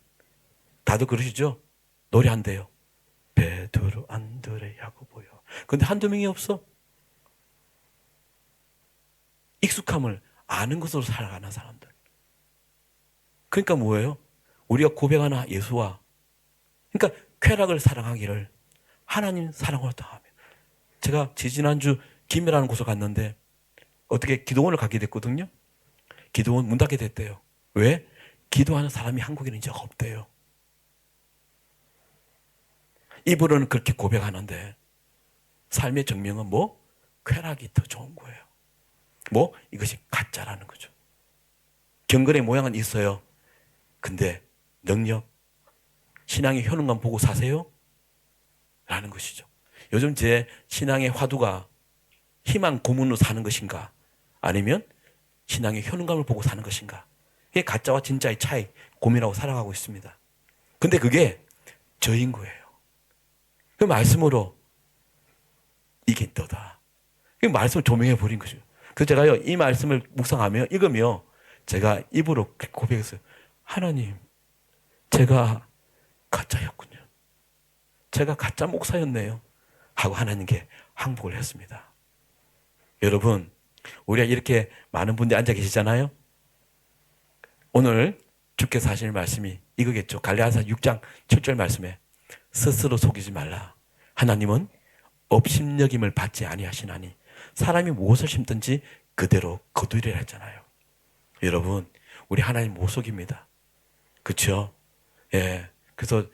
다들 그러시죠? 노래한대요. 베드로, 안드레, 야고보요. 근데 한두 명이 없어. 익숙함을 아는 것으로 살아가는 사람들. 그러니까 뭐예요? 우리가 고백하나 예수와 그러니까 쾌락을 사랑하기를 하나님 사랑으로 다하며 제가 지지난주 김해라는 곳을 갔는데 어떻게 기도원을 가게 됐거든요. 기도원 문 닫게 됐대요. 왜? 기도하는 사람이 한국에는 이제 없대요. 입으로는 그렇게 고백하는데 삶의 증명은 뭐? 쾌락이 더 좋은 거예요. 뭐? 이것이 가짜라는 거죠. 경건의 모양은 있어요. 근데 능력, 신앙의 효능만 보고 사세요? 라는 것이죠. 요즘 제 신앙의 화두가 희망 고문으로 사는 것인가? 아니면 신앙의 효능감을 보고 사는 것인가? 이게 가짜와 진짜의 차이 고민하고 살아가고 있습니다. 근데 그게 저인 거예요. 그 말씀으로 이게 너다. 그 말씀을 조명해 버린 거죠. 그래서 제가요 이 말씀을 묵상하며 읽으며 제가 입으로 고백했어요. 하나님, 제가 가짜였군요. 제가 가짜 목사였네요. 하고 하나님께 항복을 했습니다. 여러분, 우리가 이렇게 많은 분들이 앉아 계시잖아요. 오늘 주께서 하실 말씀이 이거겠죠. 갈라디아서 6장 7절 말씀에 스스로 속이지 말라. 하나님은 업심여김을 받지 아니하시나니 사람이 무엇을 심든지 그대로 거두리라 했잖아요. 여러분, 우리 하나님 못 속입니다. 그렇죠? 예. 그래서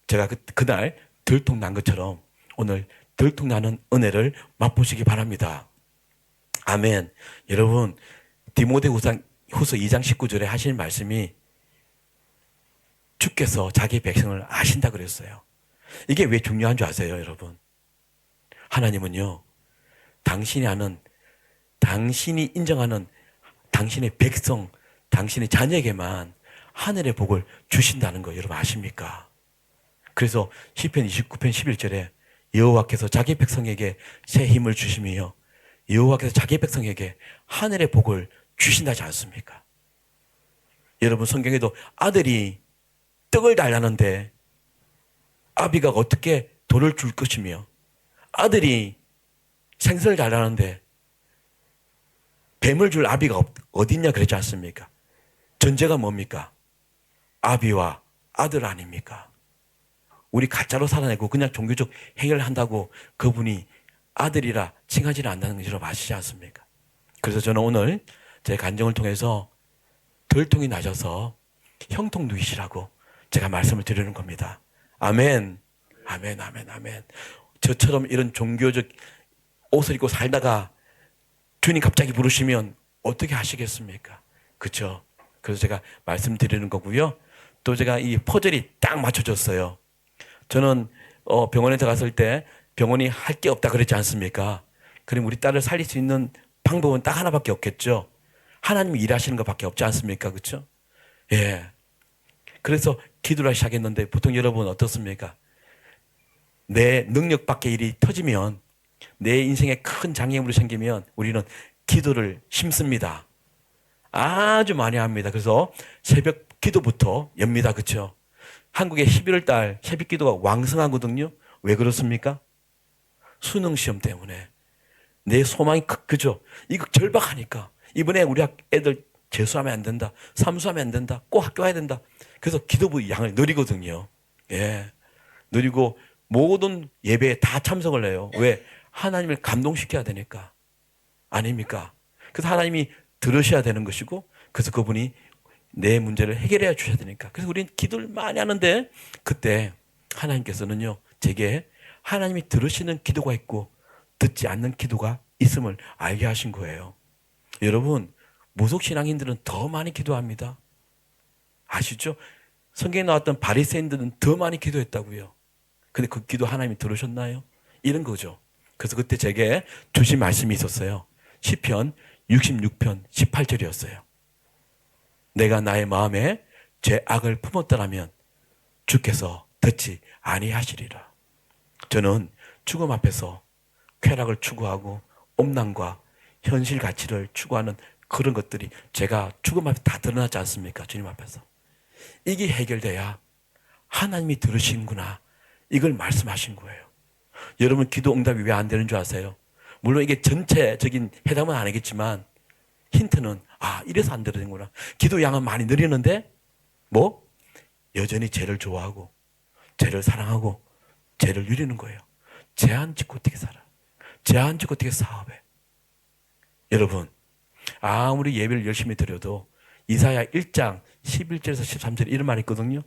제가 그날 들통난 것처럼 오늘 들통나는 은혜를 맛보시기 바랍니다. 아멘. 여러분, 디모데후서 2장 19절에 하신 말씀이 주께서 자기 백성을 아신다 그랬어요. 이게 왜 중요한 줄 아세요, 여러분? 하나님은요, 당신이 아는, 당신이 인정하는 당신의 백성, 당신의 자녀에게만 하늘의 복을 주신다는 거 여러분 아십니까? 그래서 시편 29편 11절에 여호와께서 자기 백성에게 새 힘을 주시며 여호와께서 자기 백성에게 하늘의 복을 주신다지 않습니까? 여러분 성경에도 아들이 떡을 달라는데 아비가 어떻게 돌을 줄 것이며 아들이 생선을 달라는데 뱀을 줄 아비가 어디 있냐 그랬지 않습니까? 전제가 뭡니까? 아비와 아들 아닙니까? 우리 가짜로 살아내고 그냥 종교적 행위를 한다고 그분이 아들이라 칭하지는 않는다는 걸 여러분 아시지 않습니까? 그래서 저는 오늘 제 간증을 통해서 들통이 나셔서 형통 누이시라고 제가 말씀을 드리는 겁니다. 아멘. 아멘, 아멘, 아멘. 저처럼 이런 종교적 옷을 입고 살다가 주님 갑자기 부르시면 어떻게 하시겠습니까? 그렇죠? 그래서 제가 말씀드리는 거고요. 또 제가 이 퍼즐이 딱 맞춰졌어요. 저는 병원에 들어갔을 때 병원이 할 게 없다 그랬지 않습니까? 그럼 우리 딸을 살릴 수 있는 방법은 딱 하나밖에 없겠죠. 하나님이 일하시는 것밖에 없지 않습니까? 그렇죠? 예. 그래서 기도를 시작했는데 보통 여러분 어떻습니까? 내 능력 밖의 일이 터지면, 내 인생에 큰 장애물이 생기면 우리는 기도를 힘씁니다. 아주 많이 합니다. 그래서 새벽 기도부터 엽니다. 그렇죠? 한국의 11월 달 새벽 기도가 왕성하거든요. 왜 그렇습니까? 수능 시험 때문에. 내 소망이 그죠? 이거 절박하니까. 이번에 우리 애들 재수하면 안 된다. 삼수하면 안 된다. 꼭 학교 가야 된다. 그래서 기도부 양을 느리거든요. 예. 느리고 모든 예배에 다 참석을 해요. 왜? 하나님을 감동시켜야 되니까. 아닙니까? 그래서 하나님이 들으셔야 되는 것이고, 그래서 그분이 내 문제를 해결해 주셔야 되니까. 그래서 우리는 기도를 많이 하는데, 그때 하나님께서는요, 제게 하나님이 들으시는 기도가 있고 듣지 않는 기도가 있음을 알게 하신 거예요. 여러분, 무속신앙인들은 더 많이 기도합니다. 아시죠? 성경에 나왔던 바리새인들은 더 많이 기도했다고요. 근데 그 기도 하나님이 들으셨나요? 이런 거죠. 그래서 그때 제게 주신 말씀이 있었어요. 시편 66편 18절이었어요. 내가 나의 마음에 죄악을 품었더라면 주께서 듣지 아니하시리라. 저는 죽음 앞에서 쾌락을 추구하고 엄난과 현실 가치를 추구하는 그런 것들이 제가 죽음 앞에 다 드러나지 않습니까? 주님 앞에서. 이게 해결돼야 하나님이 들으시는구나. 이걸 말씀하신 거예요. 여러분, 기도 응답이 왜 안 되는 줄 아세요? 물론 이게 전체적인 해답은 아니겠지만 힌트는 이래서 안 되는구나. 기도 양은 많이 느리는데 뭐? 여전히 죄를 좋아하고 죄를 사랑하고 죄를 누리는 거예요. 죄 안 짓고 어떻게 살아? 죄 안 짓고 어떻게 사업해? 여러분, 아무리 예배를 열심히 드려도 이사야 1장 11절에서 13절에 이런 말이 있거든요.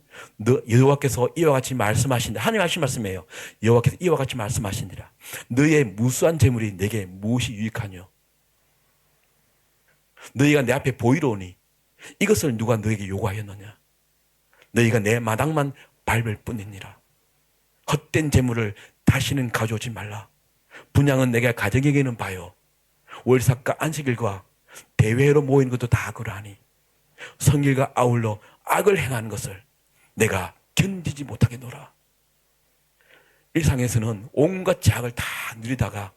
여호와께서 이와 같이 말씀하신다. 하나님 하신 말씀이에요. 여호와께서 이와 같이 말씀하신니라. 너의 무수한 재물이 내게 무엇이 유익하뇨? 너희가 내 앞에 보이러오니 이것을 누가 너에게 요구하였느냐? 너희가 내 마당만 밟을 뿐이니라. 헛된 재물을 다시는 가져오지 말라. 분양은 내가 가정에게는 봐요. 월삭과 안식일과 대회로 모이는 것도 다 그러하니 성일과 아울러 악을 행하는 것을 내가 견디지 못하겠노라. 일상에서는 온갖 죄악을 다 누리다가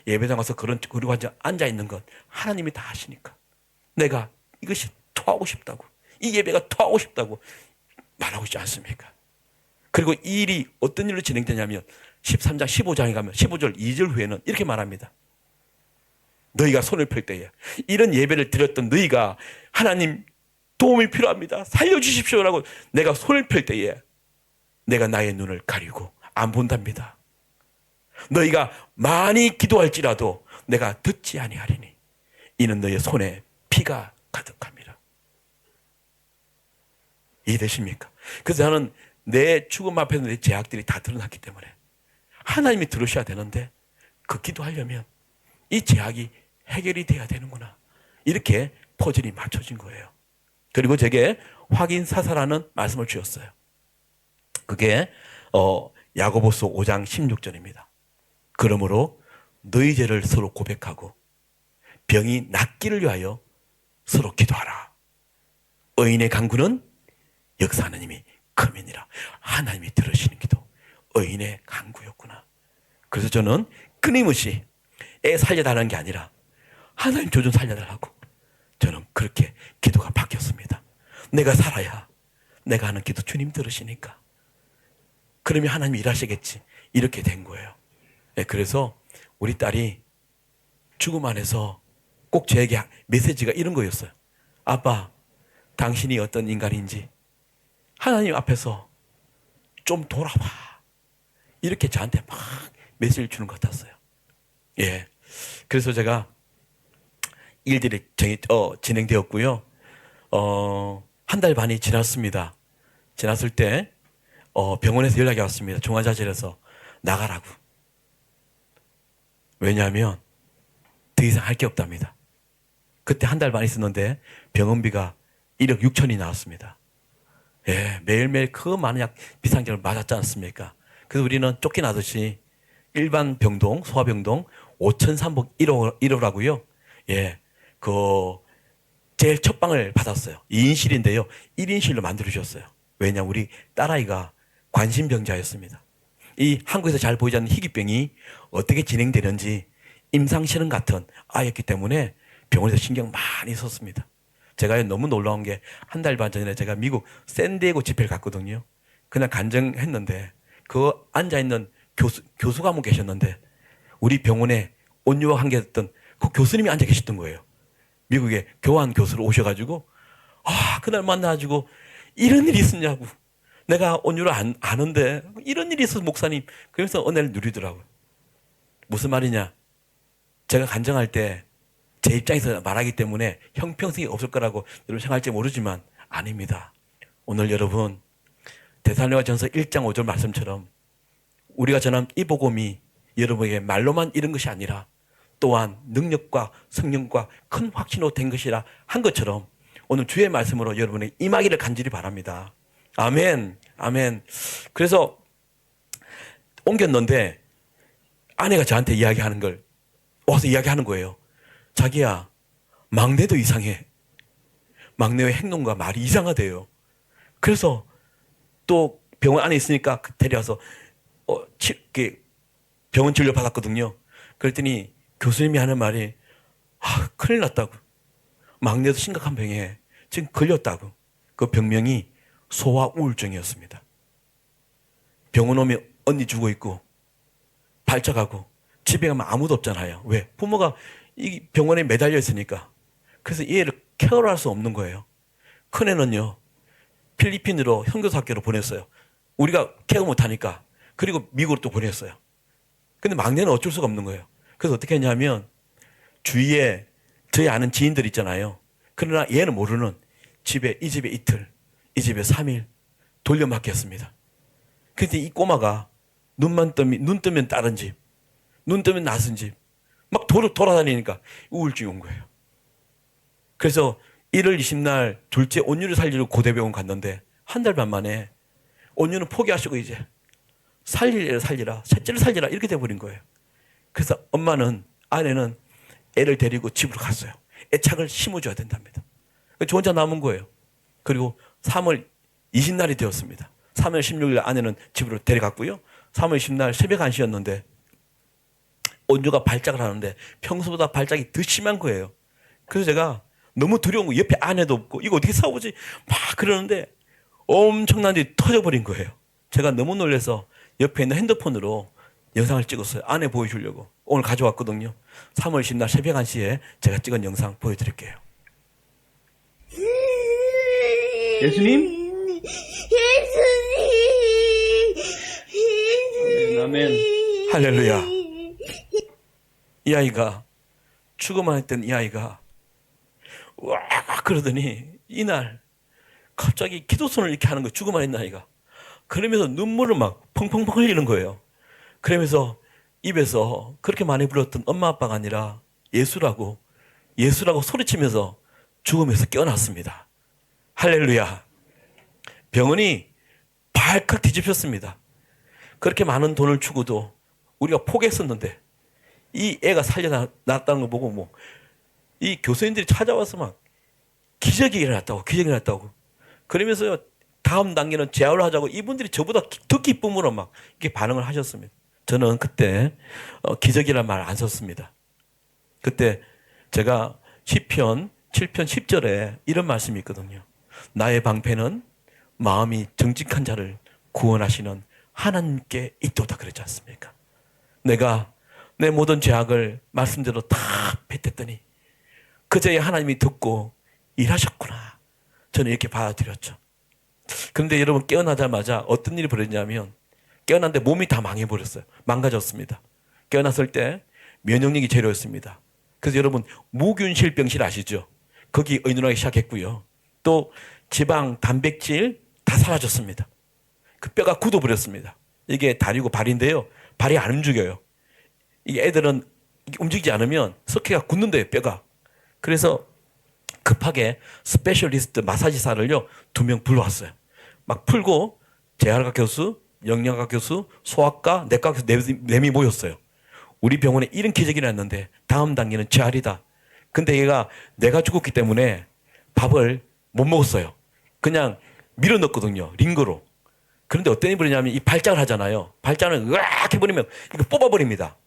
예배당 와서 그러고 앉아 있는 것 하나님이 다 하시니까 내가 이것이 토하고 싶다고, 이 예배가 토하고 싶다고 말하고 있지 않습니까? 그리고 이 일이 어떤 일로 진행되냐면 13장 15장에 가면 15절 2절 후에는 이렇게 말합니다. 너희가 손을 펼 때에 이런 예배를 드렸던 너희가 하나님 도움이 필요합니다. 살려주십시오라고 내가 손을 펼 때에 내가 나의 눈을 가리고 안 본답니다. 너희가 많이 기도할지라도 내가 듣지 아니하리니 이는 너희 손에 피가 가득합니다. 이해되십니까? 그래서 저는 내 죽음 앞에서 내 죄악들이 다 드러났기 때문에 하나님이 들으셔야 되는데 그 기도하려면 이 죄악이 해결이 돼야 되는구나. 이렇게 퍼즐이 맞춰진 거예요. 그리고 제게 확인 사사라는 말씀을 주셨어요. 그게 야고보서 5장 16절입니다. 그러므로 너희 죄를 서로 고백하고 병이 낫기를 위하여 서로 기도하라. 의인의 간구는 역사하는 힘이 크민이라. 하나님이 들으시는 기도, 의인의 간구였구나. 그래서 저는 끊임없이 애 살려달라는 게 아니라 하나님 저 좀 살려달라고 저는 그렇게 기도가 바뀌었습니다. 내가 살아야 내가 하는 기도 주님 들으시니까 그러면 하나님이 일하시겠지. 이렇게 된 거예요. 네, 그래서 우리 딸이 죽음 안에서 꼭 저에게 메시지가 이런 거였어요. 아빠, 당신이 어떤 인간인지 하나님 앞에서 좀 돌아봐. 이렇게 저한테 막 메시지를 주는 것 같았어요. 예. 그래서 제가 일들이 진행되었고요. 한 달 반이 지났습니다. 지났을 때 병원에서 연락이 왔습니다. 중환자실에서 나가라고. 왜냐하면 더 이상 할 게 없답니다. 그때 한 달 반 있었는데 병원비가 1억 6천이 나왔습니다. 예, 매일매일 그 많은 약 비상약을 맞았지 않습니까? 그래서 우리는 쫓겨나듯이 일반 병동, 소아병동 5,300 1호라고요. 예, 그 제일 첫 방을 받았어요. 2인실인데요. 1인실로 만들어 주셨어요. 왜냐, 우리 딸아이가 관심병자였습니다. 이 한국에서 잘 보이지 않는 희귀병이 어떻게 진행되는지 임상실험 같은 아이였기 때문에 병원에서 신경 많이 썼습니다. 제가 너무 놀라운 게 한 달 반 전에 제가 미국 샌디에고 집회를 갔거든요. 그날 간증했는데 그 앉아있는 교수가 한 분 계셨는데 우리 병원에 온유와 함께했던 그 교수님이 앉아 계셨던 거예요. 미국에 교환 교수로 오셔가지고 그날 만나가지고 이런 일이 있었냐고. 내가 온유를 아는데 이런 일이 있어서 목사님. 그러면서 은혜를 누리더라고요. 무슨 말이냐. 제가 간증할 때 제 입장에서 말하기 때문에 형평성이 없을 거라고 여러분 생각할지 모르지만 아닙니다. 오늘 여러분 데살로니가전서 1장 5절 말씀처럼 우리가 전한 이 복음이 여러분에게 말로만 이런 것이 아니라 또한 능력과 성령과 큰 확신으로 된 것이라 한 것처럼 오늘 주의 말씀으로 여러분의 임하기를 간절히 바랍니다. 아멘. 아멘. 그래서 옮겼는데 아내가 저한테 이야기하는 걸 와서 이야기하는 거예요. 자기야, 막내도 이상해. 막내의 행동과 말이 이상하대요. 그래서 또 병원 안에 있으니까 데려와서 병원 진료 받았거든요. 그랬더니 교수님이 하는 말이 큰일 났다고. 막내도 심각한 병에 지금 걸렸다고. 그 병명이 소아 우울증이었습니다. 병원 오면 언니 죽어 있고 발작하고 집에 가면 아무도 없잖아요. 왜? 부모가 이 병원에 매달려 있으니까. 그래서 이 애를 케어를 할 수 없는 거예요. 큰애는요 필리핀으로 선교사학교로 보냈어요. 우리가 케어 못하니까. 그리고 미국으로 또 보냈어요. 근데 막내는 어쩔 수가 없는 거예요. 그래서 어떻게 했냐면 주위에 저희 아는 지인들 있잖아요. 그러나 얘는 모르는 이 집에 이틀, 이 집에 3일 돌려막혔습니다. 근데 이 꼬마가 눈 뜨면 다른 집, 눈 뜨면 낯선 집, 막 돌아다니니까 우울증이 온 거예요. 그래서 1월 20날 둘째 온유를 살리러 고대병원 갔는데 한 달 반 만에 온유는 포기하시고 이제 살리라 셋째를 살리라 이렇게 돼버린 거예요. 그래서 아내는 애를 데리고 집으로 갔어요. 애착을 심어줘야 된답니다. 저 혼자 남은 거예요. 그리고 3월 20날이 되었습니다. 3월 16일 아내는 집으로 데려갔고요. 3월 20날 새벽 1시였는데 온유가 발작을 하는데 평소보다 발작이 더 심한 거예요. 그래서 제가 너무 두려운 거, 옆에 아내도 없고 이거 어떻게 싸우지 막 그러는데 엄청난 일이 터져버린 거예요. 제가 너무 놀라서 옆에 있는 핸드폰으로 영상을 찍었어요. 아내 보여주려고. 오늘 가져왔거든요. 3월 10날 새벽 1시에 제가 찍은 영상 보여드릴게요. 예수님? 아멘. 할렐루야. 이 아이가 죽어만 했던 이 아이가 와 그러더니 이날 갑자기 기도손을 이렇게 하는 거예요. 죽어만 했는 아이가. 그러면서 눈물을 막 펑펑펑 흘리는 거예요. 그러면서 입에서 그렇게 많이 불렀던 엄마 아빠가 아니라 예수라고 소리치면서 죽음에서 깨어났습니다. 할렐루야. 병원이 발칵 뒤집혔습니다. 그렇게 많은 돈을 주고도 우리가 포기했었는데 이 애가 살려났다는 거 보고 이 교수님들이 찾아와서 막 기적이 일어났다고. 그러면서 다음 단계는 재활을 하자고 이분들이 저보다 더 기쁨으로 막 이렇게 반응을 하셨습니다. 저는 그때 기적이라는 말 안 썼습니다. 그때 제가 시편 7편 10절에 이런 말씀이 있거든요. 나의 방패는 마음이 정직한 자를 구원하시는 하나님께 있도다 그랬지 않습니까? 내가 내 모든 죄악을 말씀대로 다 뱉었더니 그제야 하나님이 듣고 일하셨구나. 저는 이렇게 받아들였죠. 그런데 여러분 깨어나자마자 어떤 일이 벌어졌냐면 깨어났는데 몸이 다 망해버렸어요. 망가졌습니다. 깨어났을 때 면역력이 제로였습니다. 그래서 여러분 무균실병실 아시죠? 거기 의논하기 시작했고요. 또 지방, 단백질 다 사라졌습니다. 그 뼈가 굳어버렸습니다. 이게 다리고 발인데요. 발이 안 움직여요. 이게 애들은 움직이지 않으면 석회가 굳는데요, 뼈가. 그래서 급하게 스페셜리스트 마사지사를요 2명 불러왔어요. 막 풀고 재활과 교수, 영양과 교수, 소아과, 내과 교수 네 명이 모였어요. 우리 병원에 이런 기적이 났는데 다음 단계는 재활이다. 근데 얘가 내가 죽었기 때문에 밥을 못 먹었어요. 그냥 밀어넣었거든요. 링거로. 그런데 어떤 일이 벌어냐면 이 발작을 하잖아요. 발작을 으악 해버리면 이거 뽑아버립니다.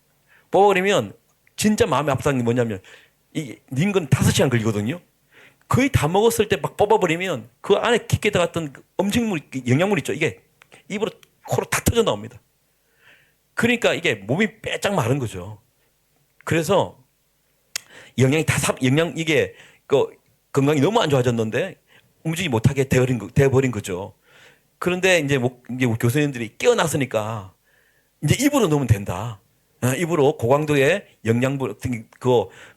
뽑아버리면 진짜 마음이 아프다는 게 뭐냐면 이 링거는 5시간 걸리거든요. 거의 다 먹었을 때 막 뽑아버리면 그 안에 깊게 들어갔던 그 음식물, 영양물 있죠. 이게 입으로 코로 다 터져 나옵니다. 그러니까 이게 몸이 빼짝 마른 거죠. 그래서 영양이 이게 그 건강이 너무 안 좋아졌는데 움직이지 못하게 되어버린 거죠. 그런데 이제 우리 교수님들이 깨어났으니까 이제 입으로 넣으면 된다. 입으로 고강도의 영양분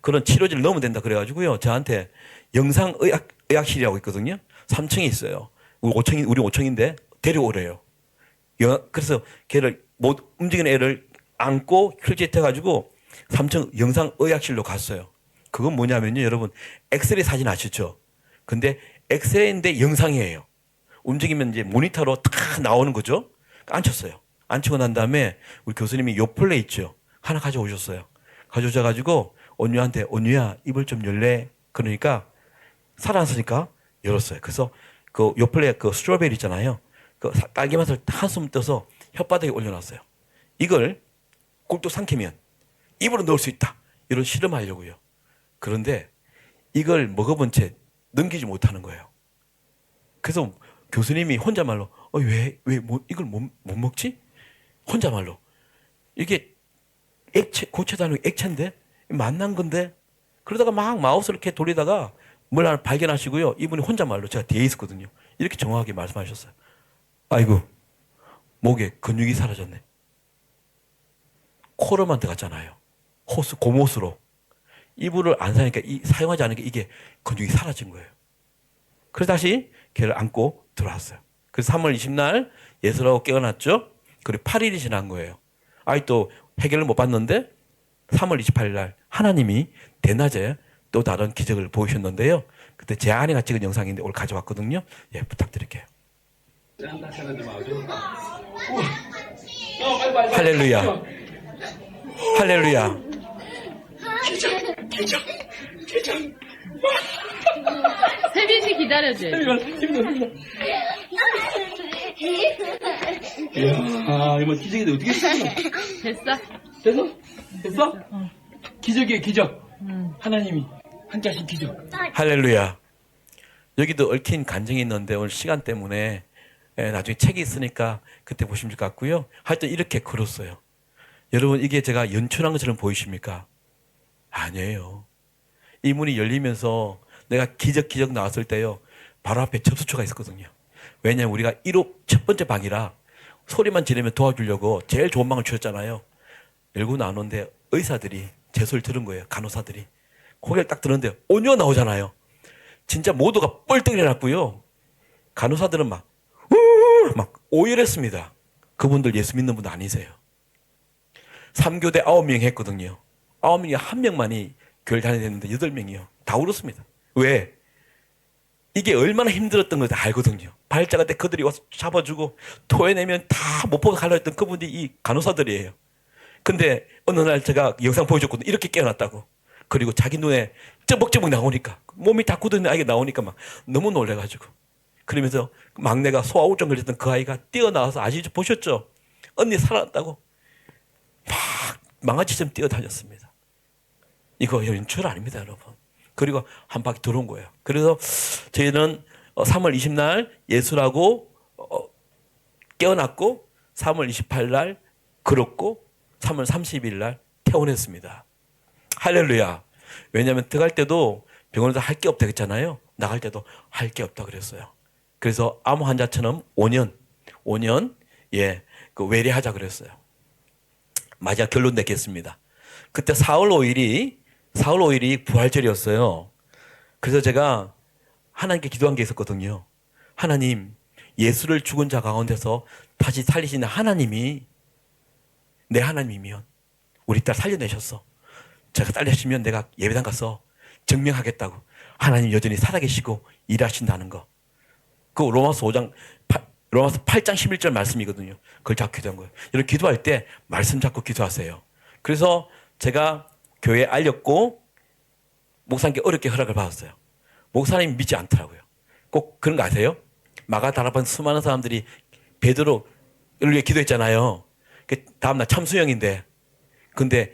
그런 치료제를 넣으면 된다. 그래가지고요. 저한테 영상의학실이라고 있거든요. 3층에 있어요. 우리 5층인데 데려오래요. 그래서 걔를 못 움직이는 애를 안고 휠체어 가지고 3층 영상의학실로 갔어요. 그건 뭐냐면요, 여러분 엑스레이 사진 아시죠? 근데 엑스레이인데 영상이에요. 움직이면 이제 모니터로 탁 나오는 거죠. 앉혔어요. 앉히고 난 다음에 우리 교수님이 요플레 있죠. 하나 가져오셨어요. 가져오셔가지고 온유한테 온유야 입을 좀 열래. 그러니까 살아났으니까 열었어요. 그래서 그 요플레 그 스트로베리 있잖아요. 그 딸기 맛을 한숨 떠서 혓바닥에 올려놨어요. 이걸 꿀떡 삼키면 입으로 넣을 수 있다. 이런 실험하려고요. 그런데 이걸 먹어본 채 넘기지 못하는 거예요. 그래서 교수님이 혼자말로 이걸 못 먹지? 혼자말로 이게 액체 고체도 아니고 액체인데 만난 건데 그러다가 막 마우스를 이렇게 돌리다가 뭘 하나 발견하시고요. 이분이 혼자말로 제가 뒤에 있었거든요. 이렇게 정확하게 말씀하셨어요. 아이고 목에 근육이 사라졌네. 코로만 들어갔잖아요. 고못으로 이불을 안 사니까 사용하지 않으니까 이게 근육이 사라진 거예요. 그래서 다시 걔를 안고 들어왔어요. 그래서 3월 20날 예수라고 깨어났죠. 그리고 8일이 지난 거예요. 아직도 해결을 못 받는데 3월 28일 날 하나님이 대낮에 또 다른 기적을 보이셨는데요. 그때 제 아내가 찍은 영상인데 오늘 가져왔거든요. 예, 부탁드릴게요. 할렐루야. 할렐루야. 세빈이 기다려줘. 이야, 이거 기적인데 어떻게 했어? 됐어? 됐어? 기적이에요, 기적. 하나님이 함께 하신 기적. 할렐루야. 여기도 얽힌 간증이 있는데 오늘 시간 때문에 나중에 책이 있으니까 그때 보시면 될 것 같고요. 하여튼 이렇게 걸었어요. 여러분 이게 제가 연출한 것처럼 보이십니까? 아니에요. 이 문이 열리면서 내가 기적 나왔을 때요. 바로 앞에 접수처가 있었거든요. 왜냐하면 우리가 1호 첫 번째 방이라 소리만 지르면 도와주려고 제일 좋은 방을 주셨잖아요. 열고 나오는데 의사들이 제 소리를 들은 거예요. 간호사들이. 고개를 딱 들었는데 온유가 나오잖아요. 진짜 모두가 뻘떡 일어났고요. 간호사들은 막 오열했습니다. 그분들 예수 믿는 분 아니세요. 3교대 9명 했거든요. 9명이 한 명만이 교회를 다녀야 되는데 8명이요. 다 울었습니다. 왜? 이게 얼마나 힘들었던 걸 다 알거든요. 발작할 때 그들이 와서 잡아주고 토해내면 다 못 보고 가려 했던 그분들이 이 간호사들이에요. 근데 어느 날 제가 영상 보여줬거든요. 이렇게 깨어났다고. 그리고 자기 눈에 쩌벅쩌벅 나오니까 몸이 다 굳어있는 아이가 나오니까 막 너무 놀래가지고 그러면서 막내가 소아우증 걸렸던 그 아이가 뛰어나와서 아시죠? 보셨죠? 언니 살아났다고 막 망아지처럼 뛰어다녔습니다. 이거 연출 아닙니다, 여러분. 그리고 한 바퀴 들어온 거예요. 그래서 저희는 3월 20날 예수라고 깨어났고 3월 28일 날 걸었고 3월 30일 날 퇴원했습니다. 할렐루야. 왜냐하면 들어갈 때도 병원에서 할 게 없다 그랬잖아요. 나갈 때도 할 게 없다 그랬어요. 그래서 암 환자처럼 5년 그 외래하자 그랬어요. 마지막 결론 냈겠습니다. 그때 4월 5일이 부활절이었어요. 그래서 제가 하나님께 기도한 게 있었거든요. 하나님, 예수를 죽은 자 가운데서 다시 살리시는 하나님이 내 하나님이면 우리 딸 살려내셨어. 제가 살려주시면 내가 예배당 가서 증명하겠다고. 하나님 여전히 살아계시고 일하신다는 거. 그 로마서 5장 로마서 8장 11절 말씀이거든요. 그걸 잡고 기도한 거예요. 여러분 기도할 때 말씀 잡고 기도하세요. 그래서 제가 교회에 알렸고 목사님께 어렵게 허락을 받았어요. 목사님이 믿지 않더라고요. 꼭 그런 거 아세요? 마가다락방 수많은 사람들이 베드로를 위해 기도했잖아요. 다음날 참수형인데 근데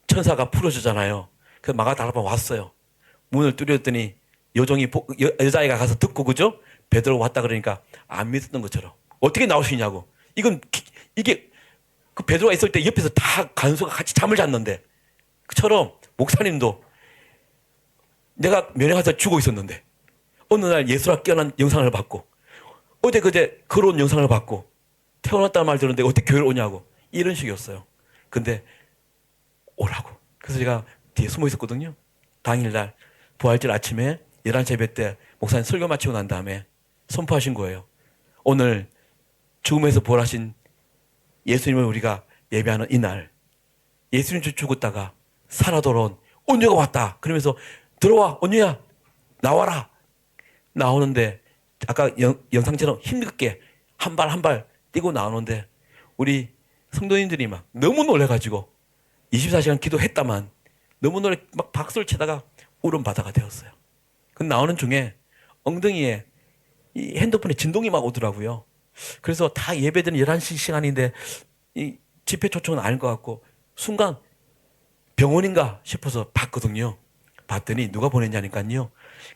천사가 풀어주잖아요. 그래서 마가다락방 왔어요. 문을 뚫었더니 여자애가 가서 듣고 그죠? 베드로 왔다 그러니까 안 믿었던 것처럼 어떻게 나올 수 있냐고. 이게 그 베드로가 있을 때 옆에서 다 간수가 같이 잠을 잤는데 그처럼 목사님도 내가 면회가서 죽어 있었는데 어느 날 예수라 깨어난 영상을 받고 어제 그제 걸어온 영상을 받고 태어났다는 말 들었는데 어떻게 교회를 오냐고 이런 식이었어요. 근데 오라고. 그래서 제가 뒤에 숨어 있었거든요. 당일날 부활절 아침에 11시 예배 때 목사님 설교 마치고 난 다음에 선포하신 거예요. 오늘 죽음에서 부활하신 예수님을 우리가 예배하는 이날 예수님 죽었다가 살아 돌아온 온유가 왔다. 그러면서 들어와 온유야 나와라. 나오는데 아까 영상처럼 힘들게 한 발 한 발 뛰고 나오는데 우리 성도님들이 막 너무 놀래가지고 24시간 기도했다만 너무 놀래 막 박수를 치다가 울음바다가 되었어요. 그 나오는 중에 엉덩이에 이 핸드폰에 진동이 막 오더라고요. 그래서 다 예배드는 11시 시간인데 이 집회 초청은 아닌 것 같고 순간 병원인가 싶어서 봤거든요. 봤더니 누가 보냈냐니까요.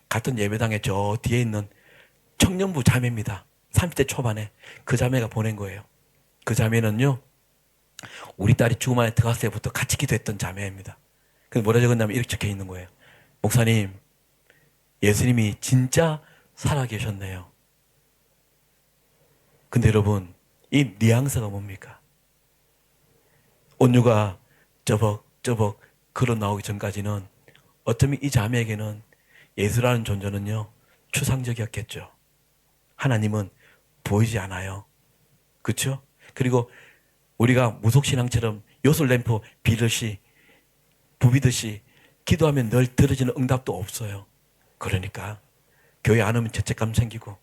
같은 예배당에 저 뒤에 있는 청년부 자매입니다. 30대 초반에 그 자매가 보낸 거예요. 그 자매는요. 우리 딸이 죽음 안에 들어갔을 때부터 같이 기도했던 자매입니다. 그래서 뭐라 적었냐면 이렇게 적혀 있는 거예요. 목사님, 예수님이 진짜 살아계셨네요. 근데 여러분, 이 뉘앙스가 뭡니까? 온유가 저벅저벅 걸어 나오기 전까지는 어쩌면 이 자매에게는 예수라는 존재는요, 추상적이었겠죠. 하나님은 보이지 않아요. 그렇죠? 그리고 우리가 무속신앙처럼 요술램프 비듯이 부비듯이 기도하면 늘 들어지는 응답도 없어요. 그러니까 교회 안 오면 죄책감 생기고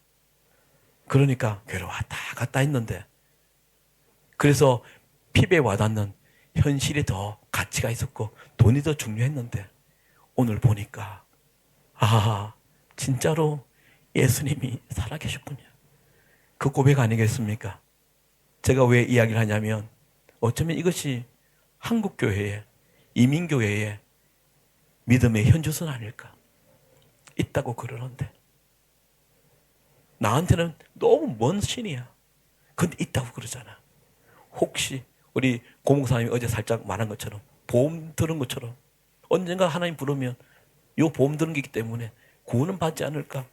그러니까 교회 왔다 갔다 했는데 그래서 피부에 와닿는 현실이 더 가치가 있었고 돈이 더 중요했는데 오늘 보니까 아 진짜로 예수님이 살아계셨군요. 그 고백 아니겠습니까? 제가 왜 이야기를 하냐면 어쩌면 이것이 한국교회의 이민교회의 믿음의 현주선 아닐까. 있다고 그러는데 나한테는 너무 먼 신이야. 근데 있다고 그러잖아. 혹시 우리 고목사님이 어제 살짝 말한 것처럼 보험 들은 것처럼 언젠가 하나님 부르면 요 보험 들은 게 있기 때문에 구원은 받지 않을까.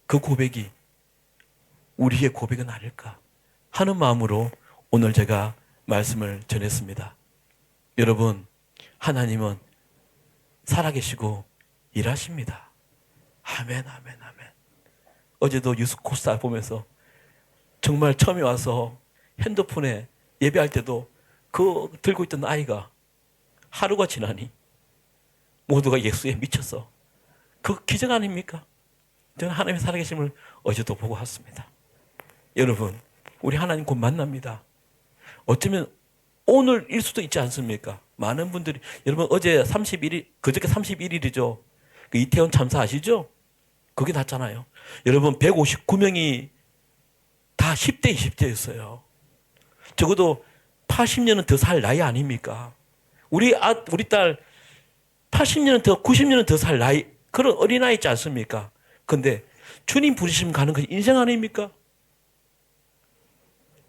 그 고백이 우리의 고백은 아닐까 하는 마음으로 오늘 제가 말씀을 전했습니다. 여러분, 하나님은 살아계시고 일하십니다. 아멘, 아멘, 아멘. 어제도 유스코스타 보면서 정말 처음에 와서 핸드폰에 예배할 때도 그 들고 있던 아이가 하루가 지나니 모두가 예수에 미쳤어. 그 기적 아닙니까? 저는 하나님의 살아계심을 어제도 보고 왔습니다. 여러분, 우리 하나님 곧 만납니다. 어쩌면 오늘일 수도 있지 않습니까? 많은 분들이 여러분 어제 31일 그저께 31일이죠. 그 이태원 참사 아시죠? 그게 났잖아요. 여러분 159명이 다 10대 20대였어요. 적어도 80년은 더 살 나이 아닙니까? 우리 딸 80년은 더 90년은 더 살 나이 그런 어린아이 있지 않습니까? 근데 주님 부르시면 가는 건 인생 아닙니까?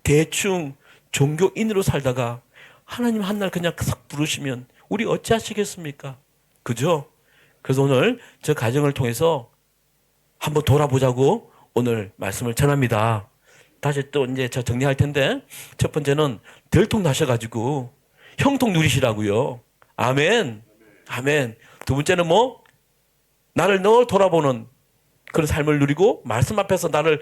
대충 종교인으로 살다가 하나님 한 날 그냥 싹 부르시면 우리 어찌하시겠습니까? 그죠? 그래서 오늘 저 가정을 통해서 한번 돌아보자고 오늘 말씀을 전합니다. 다시 또 이제 저 정리할 텐데 첫 번째는 들통 나셔가지고 형통 누리시라고요. 아멘. 아멘. 두 번째는 뭐? 나를 늘 돌아보는 그런 삶을 누리고 말씀 앞에서 나를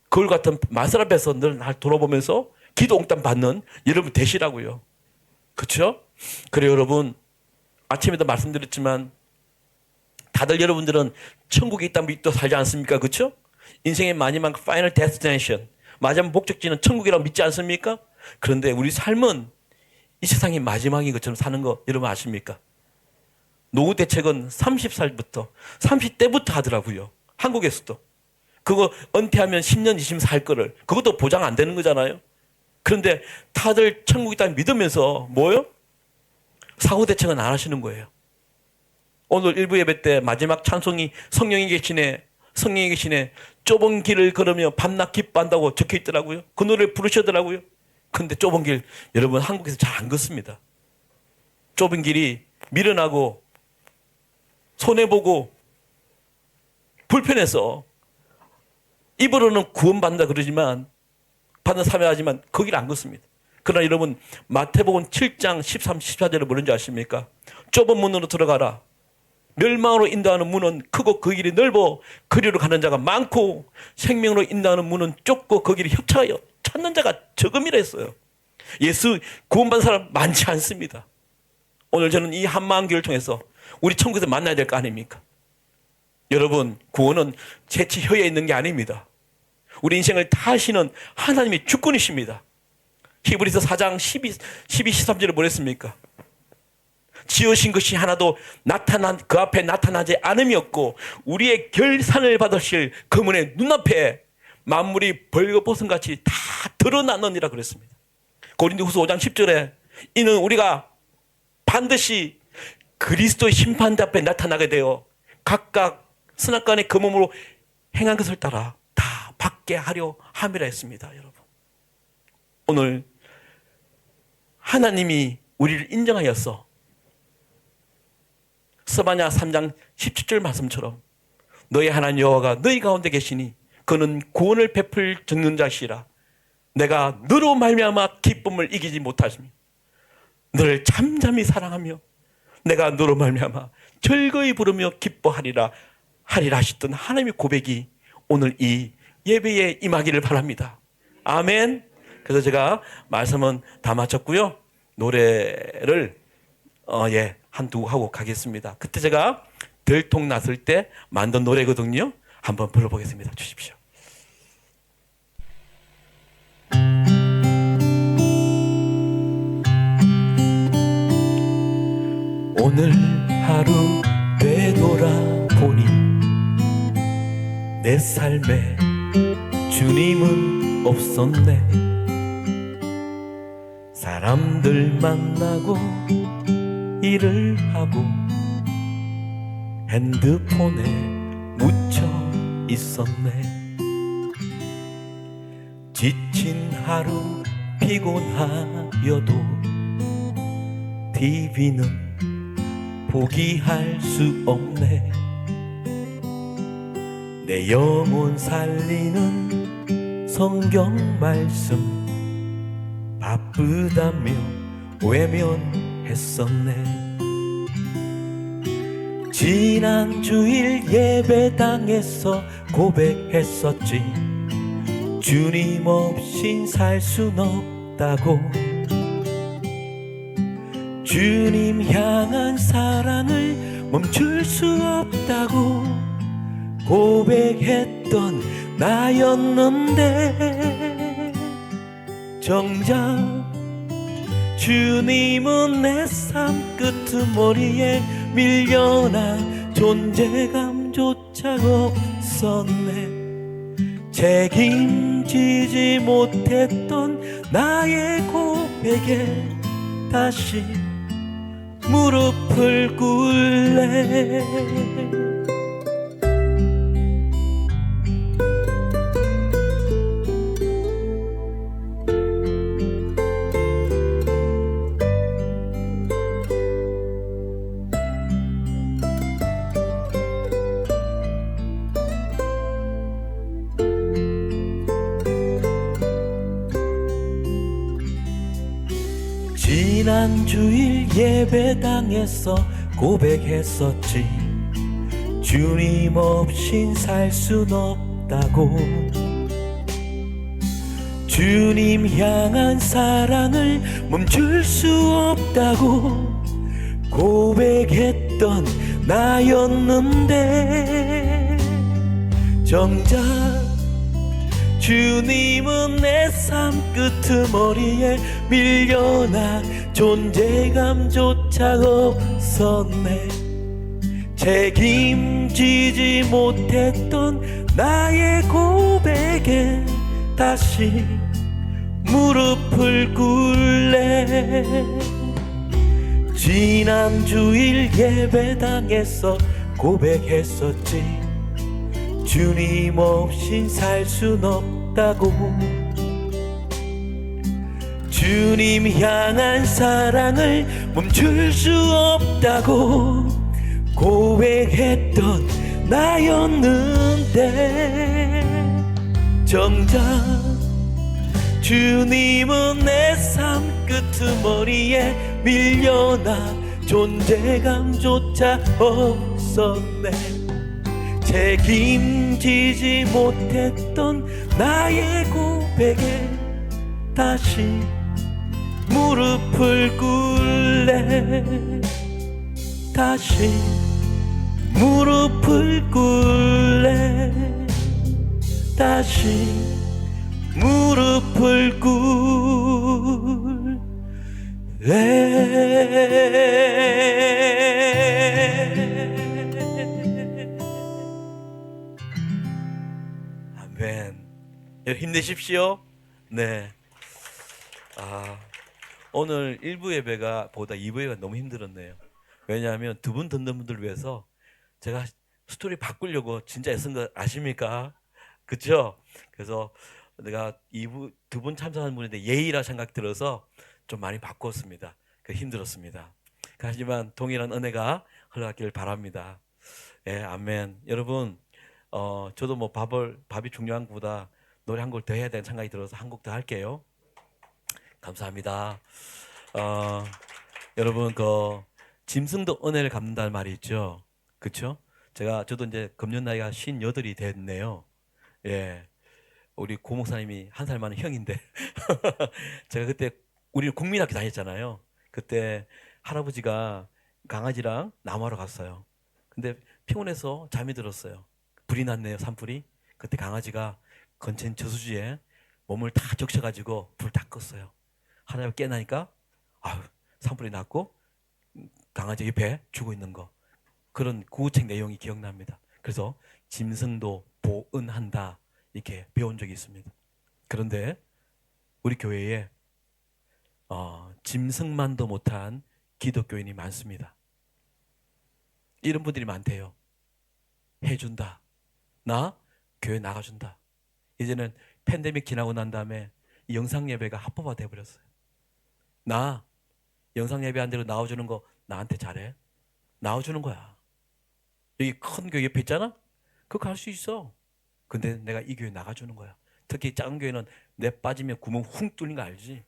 거울 같은 말씀 앞에서 늘 날 돌아보면서 기도 응답 받는 여러분 되시라고요. 그렇죠? 그래 여러분 아침에도 말씀드렸지만 다들 여러분들은 천국에 있다면 믿고 살지 않습니까? 그렇죠? 인생의 마지막 파이널 데스티네이션, 마지막 목적지는 천국이라고 믿지 않습니까? 그런데 우리 삶은 이 세상이 마지막인 것처럼 사는 거 여러분 아십니까? 노후 대책은 30살부터 30대부터 하더라고요. 한국에서도. 그거 은퇴하면 10년, 20년 살 거를. 그것도 보장 안 되는 거잖아요. 그런데 다들 천국 있다는 믿으면서 뭐요? 사후 대책은 안 하시는 거예요. 오늘 일부 예배 때 마지막 찬송이 성령이 계시네, 성령이 계시네, 좁은 길을 걸으며 밤낮 기뻐한다고 적혀 있더라고요. 그 노래를 부르시더라고요. 근데 좁은 길, 여러분 한국에서 잘 안 걷습니다. 좁은 길이 미련하고 손해보고 불편해서 입으로는 구원받는다 그러지만 받는 사명하지만 거기를 안 걷습니다. 그러나 여러분 마태복음 7장 13, 14절에 뭐는지 아십니까? 좁은 문으로 들어가라. 멸망으로 인도하는 문은 크고 그 길이 넓어 그리로 가는 자가 많고 생명으로 인도하는 문은 좁고 그 길이 협착하여 찾는 자가 적음이라 했어요. 예수 구원받은 사람 많지 않습니다. 오늘 저는 이 한마음교회를 통해서 우리 천국에서 만나야 될 거 아닙니까? 여러분 구원은 재치 혀에 있는 게 아닙니다. 우리 인생을 다 하시는 하나님의 주권이십니다. 히브리서 4장 12, 13절에 뭐랬습니까? 지으신 것이 하나도 그 앞에 나타나지 않음이었고 우리의 결산을 받으실 그분의 눈앞에 만물이 벌거벗은같이 다 드러나느니라 그랬습니다. 고린도후서 5장 10절에 이는 우리가 반드시 그리스도의 심판대 앞에 나타나게 되어 각각 선악간의 그 몸으로 행한 것을 따라 다 받게 하려 함이라 했습니다. 여러분 오늘 하나님이 우리를 인정하였어. 스바냐 3장 17절 말씀처럼 너희 하나님 여호와가 너희 가운데 계시니 그는 구원을 베풀 적는 자시라. 내가 너로 말미암아 기쁨을 이기지 못하시니 너를 잠잠히 사랑하며 내가 너로 말미암아 즐거이 부르며 기뻐하리라 하시던 하나님의 고백이 오늘 이 예배에 임하기를 바랍니다. 아멘. 그래서 제가 말씀은 다 마쳤고요. 노래를 한두 하고 가겠습니다. 그때 제가 들통 났을 때 만든 노래거든요. 한번 불러보겠습니다. 주십시오. 오늘 하루 되돌아보니 내 삶에 주님은 없었네. 사람들 만나고 일을 하고 핸드폰에 묻혀 있었네. 지친 하루 피곤하여도 TV는 포기할 수 없네. 내 영혼 살리는 성경 말씀 바쁘다며 외면했었네. 지난 주일 예배당에서 고백했었지. 주님 없인 살 순 없다고. 주님 향한 사랑을 멈출 수 없다고 고백했던 나였는데 정작 주님은 내 삶 끄트머리에 밀려나 존재감조차 없었네. 책임지지 못했던 나의 고백에 다시 무릎을 꿇래. 지난 주일 예배당에서 고백했었지. 주님 없인 살 순 없다고. 주님 향한 사랑을 멈출 수 없다고 고백했던 나였는데 정작 주님은 내 삶 끄트머리에 밀려나 존재감조차 없었네. 책임지지 못했던 나의 고백에 다시 무릎을 꿇래. 지난 주일 예배당에서 고백했었지. 주님 없인 살 순 없다고. 주님 향한 사랑을 멈출 수 없다고 고백했던 나였는데, 정작 주님은 내 삶 끄트머리에 밀려나 존재감조차 없었네. 책임지지 못했던 나의 고백에 다시 무릎을 꿇래. 다시 무릎을 꿇래. 다시 무릎을 꿇래. 아멘. 여러분 힘내십시오. 네. 오늘 1부 예배가 보다 2부 예배가 너무 힘들었네요. 왜냐하면 두 분 듣는 분들을 위해서 제가 스토리 바꾸려고 진짜 애쓴 거 아십니까? 그렇죠? 그래서 내가 두 분 참석하는 분인데 예의라 생각 들어서 좀 많이 바꿨습니다. 힘들었습니다. 하지만 동일한 은혜가 흘러가길 바랍니다. 예, 아멘. 여러분, 저도 뭐 밥이 중요한 것보다 노래 한 곡 더 해야 되는 생각이 들어서 한 곡 더 할게요. 감사합니다. 여러분, 짐승도 은혜를 갚는다는 말이 있죠. 그렇죠? 저도 이제 금년 나이가 58이 됐네요. 예. 우리 고 목사님이 한 살 많은 형인데 제가 그때 우리는 국민학교 다녔잖아요. 그때 할아버지가 강아지랑 나무하러 갔어요. 근데 피곤해서 잠이 들었어요. 불이 났네요. 산불이. 그때 강아지가 근처 저수지에 몸을 다 적셔가지고 불 다 껐어요. 할아버지 깨나니까 산불이 났고 강아지 옆에 죽어 있는 거, 그런 구호책 내용이 기억납니다. 그래서 짐승도 보은한다 이렇게 배운 적이 있습니다. 그런데 우리 교회에 짐승만도 못한 기독교인이 많습니다. 이런 분들이 많대요. 해준다. 나 교회 나가준다. 이제는 팬데믹 지나고 난 다음에 이 영상 예배가 합법화 돼버렸어요. 나 영상 예배한 대로 나와주는 거 나한테 잘해. 나와주는 거야. 여기 큰 교회 옆에 있잖아. 그거 갈 수 있어. 근데 내가 이 교회 나가주는 거야. 특히 작은 교회는 내 빠지면 구멍 훅 뚫린 거 알지?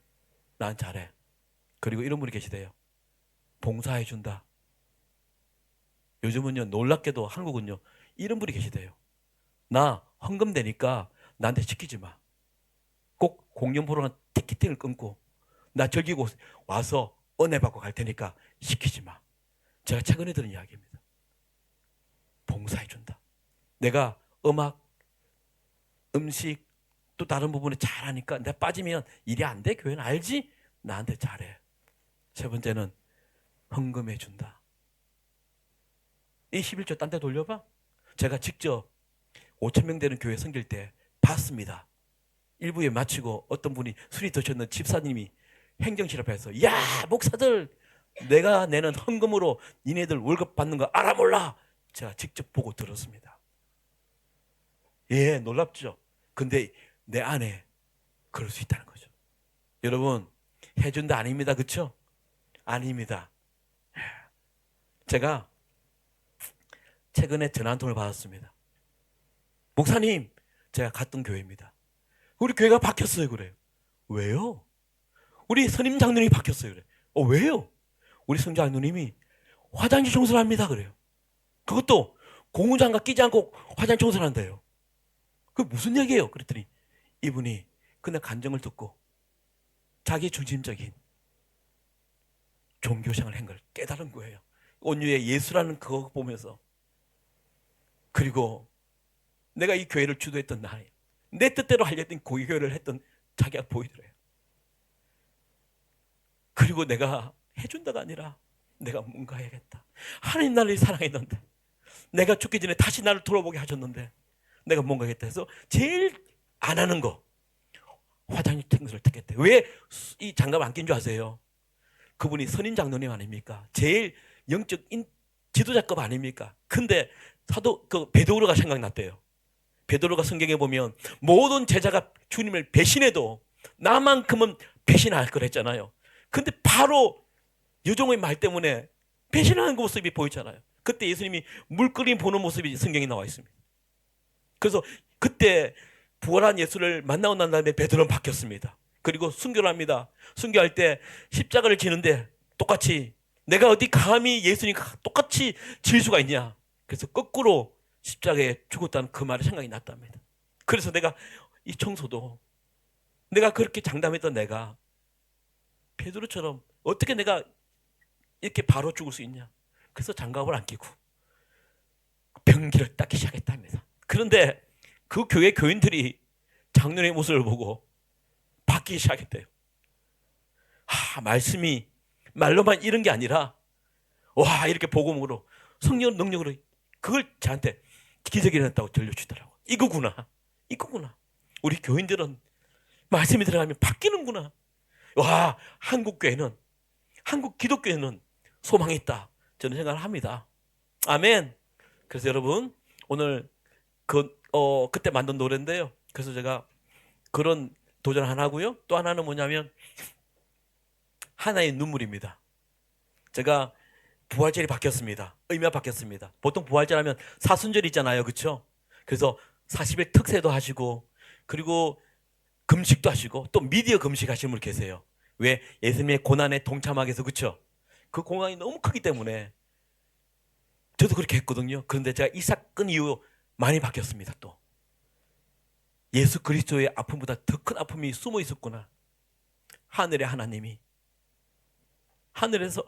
난 잘해. 그리고 이런 분이 계시대요. 봉사해준다. 요즘은요, 놀랍게도 한국은요, 이런 분이 계시대요. 나 헌금 되니까 나한테 시키지 마. 꼭 공연 보러 간 티켓팅을 끊고 나 저기고 와서 은혜 받고 갈 테니까 시키지 마. 제가 최근에 들은 이야기입니다. 봉사해준다. 내가 음악, 음식 또 다른 부분에 잘하니까 내가 빠지면 일이 안 돼. 교회는 알지? 나한테 잘해. 세 번째는 헌금해준다. 이 11조 딴 데 돌려봐. 제가 직접 5,000명 되는 교회 섬길 때 봤습니다. 일부에 마치고 어떤 분이 술이 드셨는 집사님이 행정실 앞에서, 야 목사들, 내가 내는 헌금으로 니네들 월급 받는 거 알아 몰라? 제가 직접 보고 들었습니다. 예, 놀랍죠? 근데 내 안에 그럴 수 있다는 거죠. 여러분, 해준다 아닙니다. 그렇죠? 아닙니다. 제가 최근에 전화 한 통을 받았습니다. 목사님, 제가 갔던 교회입니다. 우리 교회가 바뀌었어요. 그래요. 왜요? 우리 선임 장로님이 바뀌었어요. 그래. 왜요? 우리 선임 장로님이 화장실 청소를 합니다. 그래요. 그것도 고무장갑 끼지 않고 화장 청소를 한대요. 그게 무슨 얘기예요? 그랬더니 이분이 그날 간증을 듣고 자기 중심적인 종교생활을 한 걸 깨달은 거예요. 온유의 예수라는 그거 보면서. 그리고 내가 이 교회를 주도했던 내 뜻대로 하려던 고교를 했던 자기가 보이더래요. 그리고 내가 해준다가 아니라 내가 뭔가 해야겠다. 하나님 나를 사랑했는데, 내가 죽기 전에 다시 나를 돌아보게 하셨는데 내가 뭔가 하겠다 해서 제일 안 하는 거, 화장실 청소를 택했대. 왜 이 장갑 안 낀 줄 아세요? 그분이 선인 장로님 아닙니까? 제일 영적 지도자급 아닙니까? 근데 사도 베드로가 생각났대요. 베드로가 성경에 보면 모든 제자가 주님을 배신해도 나만큼은 배신 안 할 거랬잖아요. 근데 바로 여종의 말 때문에 배신하는 그 모습이 보였잖아요. 그때 예수님이 물끓임 보는 모습이 성경에 나와 있습니다. 그래서 그때 부활한 예수를 만나고 난 다음에 베드로는 바뀌었습니다. 그리고 순교를 합니다. 순교할 때 십자가를 지는데 똑같이, 내가 어디 감히 예수님 똑같이 질 수가 있냐. 그래서 거꾸로 십자가에 죽었다는 그 말이 생각이 났답니다. 그래서 내가 이 청소도, 내가 그렇게 장담했던 내가 베드로처럼 어떻게 내가 이렇게 바로 죽을 수 있냐. 그래서 장갑을 안 끼고 병기를 닦기 시작했답니다. 그런데 그 교회 교인들이 장로의 모습을 보고 바뀌기 시작했대요. 말씀이 말로만 이런 게 아니라 와, 이렇게 복음으로 성령 능력으로 그걸 저한테 기적이 일어났다고 들려주더라고. 이거구나. 우리 교인들은 말씀이 들어가면 바뀌는구나. 와, 한국 기독교회는 소망이 있다, 저는 생각을 합니다. 아멘. 그래서 여러분, 오늘 그때 만든 노래인데요. 그래서 제가 그런 도전 하나 하고요. 또 하나는 뭐냐면 하나의 눈물입니다. 제가 부활절이 바뀌었습니다. 의미가 바뀌었습니다. 보통 부활절 하면 사순절 있잖아요. 그렇죠? 그래서 40일 특세도 하시고, 그리고 금식도 하시고, 또 미디어 금식 하시는 분 계세요. 왜? 예수님의 고난에 동참하기 위해서. 그렇죠? 그 공간이 너무 크기 때문에 저도 그렇게 했거든요. 그런데 제가 이 사건 이후 많이 바뀌었습니다. 또 예수 그리스도의 아픔보다 더 큰 아픔이 숨어 있었구나. 하늘의 하나님이 하늘에서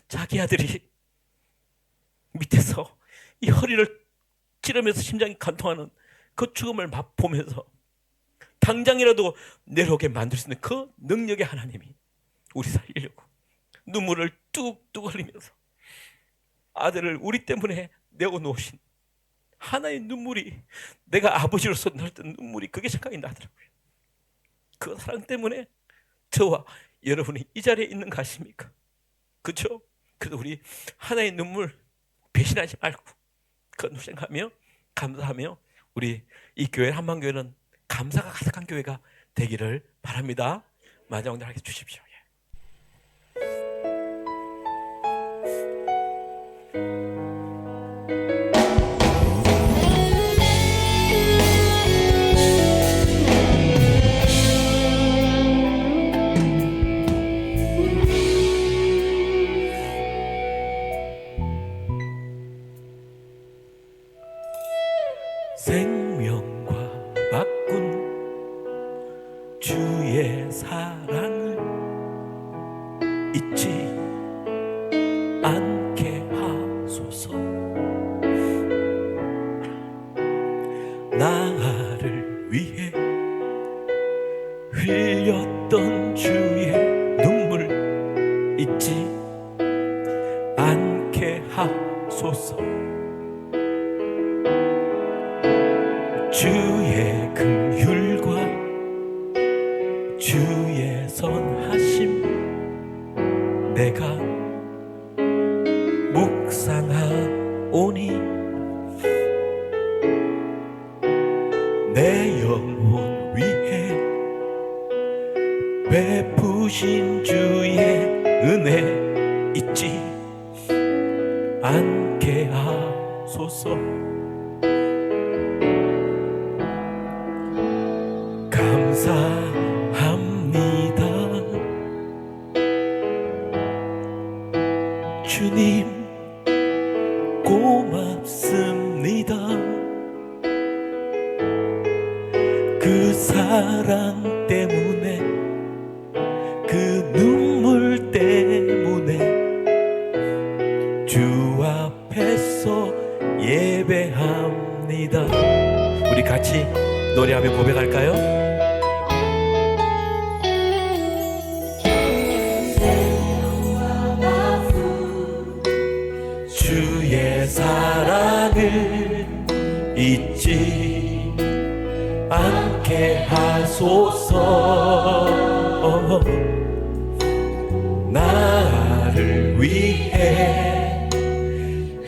자기 아들이 밑에서 이 허리를 찌르면서 심장이 간통하는 그 죽음을 맛보면서 당장이라도 내려오게 만들 수 있는 그 능력의 하나님이 우리 살리려고 눈물을 뚝뚝 흘리면서 아들을 우리 때문에 내어놓으신 하나의 눈물이, 내가 아버지로서 넣었던 눈물이, 그게 생각이 나더라고요. 그 사랑 때문에 저와 여러분이 이 자리에 있는 거 아십니까? 그렇죠? 그래서 우리 하나의 눈물 배신하지 말고 그걸 생각하며 감사하며 우리 이 교회 한방교회는 감사가 가득한 교회가 되기를 바랍니다. 마지막 날 하게 주십시오. 생명과 바꾼 주의 사랑을 잊지 않게 하소서. 나를 위해 흘렸던 주의 눈물 잊지 않게 하소서. 주의 긍휼과 주의 선하심 내가 묵상하오니 내 영혼 위해 베푸신 주의 은혜 잊지 않게 하소서. 감사합니다. 주님 고맙습니다. 그 사랑 때문에, 그 눈물 때문에 주 앞에서 예배합니다. 우리 같이 노래하며 고백할까요? 주의 사랑을 잊지 않게 하소서. 나를 위해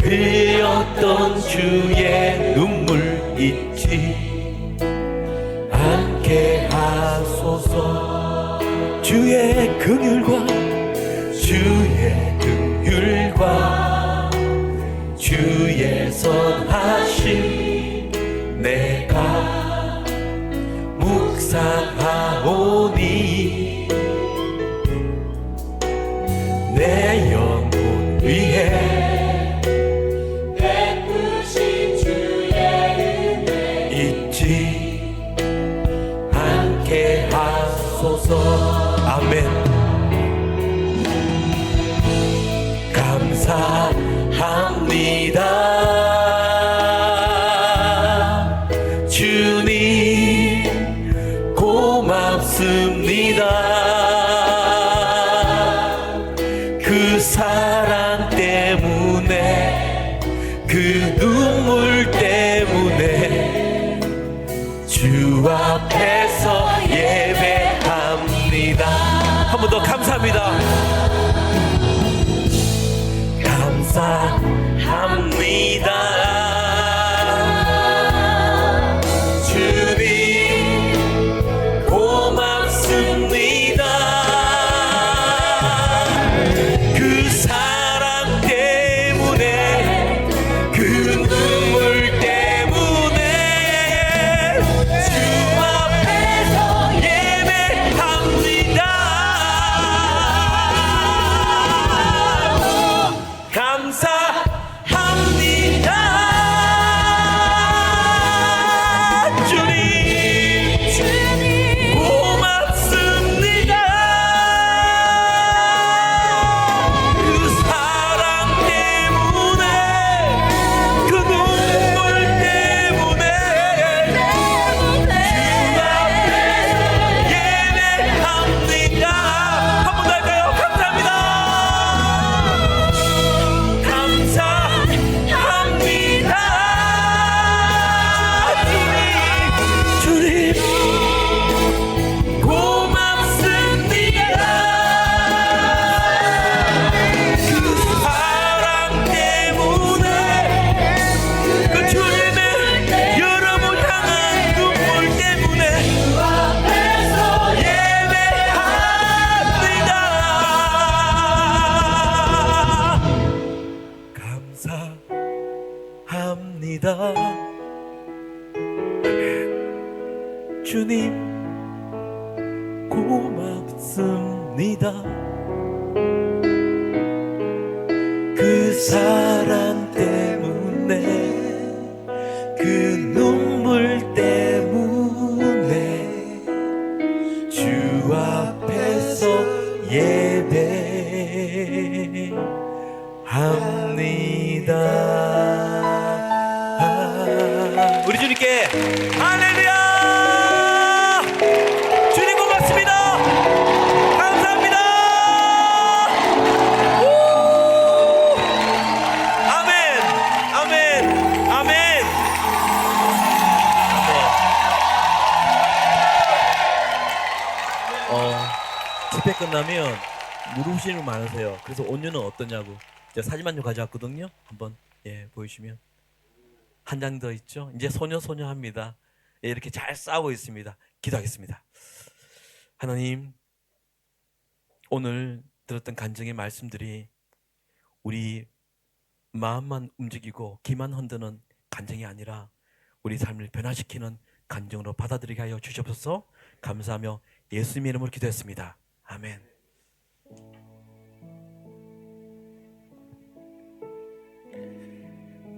흘렸던 주의 눈물 잊지 않게 하소서. 주의 긍휼과 주의 선하심 내가 묵상하오니 내 영혼 위에 베푸신 주의 은혜 잊지 않게 하소서. 아멘. 감사합니다. 주님 고맙습니다. 그 사랑 때문에 그 눈물 때문에 주 앞에서 예배합니다. 한 번 더 감사합니다. 감사합니다. 주님 고맙습니다. 그 사랑 때문에 그 눈물 때문에 주 앞에서 예배합니다. 감사합니다. 주님 고맙습니다. 그 사랑 때문에 그 눈물 때문에 주 앞에서 예배합니다. 한 번 더 할까요? 감사합니다. 감사합니다. 주님 고맙습니다. 그 사랑 때문에 그 주님의 여러분 향한 눈물 때문에 주 앞에서 예배합니다. 감사합니다. 주님 고맙습니다. 그 사랑 때문에 그 눈물 때문에 주 앞에서 예배합니다. 우리 주님께 할렐루야! 주님 고맙습니다. 감사합니다. 우! 아멘, 아멘, 아멘. 집회 끝나면 물으시는 분 많으세요. 그래서 온유는 어떠냐고. 제가 사진만 좀 가져왔거든요. 한번 보이시면 한 장 더 있죠. 이제 소녀합니다. 이렇게 잘 싸우고 있습니다. 기도하겠습니다. 하나님, 오늘 들었던 간증의 말씀들이 우리 마음만 움직이고 귀만 흔드는 간증이 아니라 우리 삶을 변화시키는 간증으로 받아들이게 하여 주시옵소서. 감사하며 예수님의 이름으로 기도했습니다. 아멘.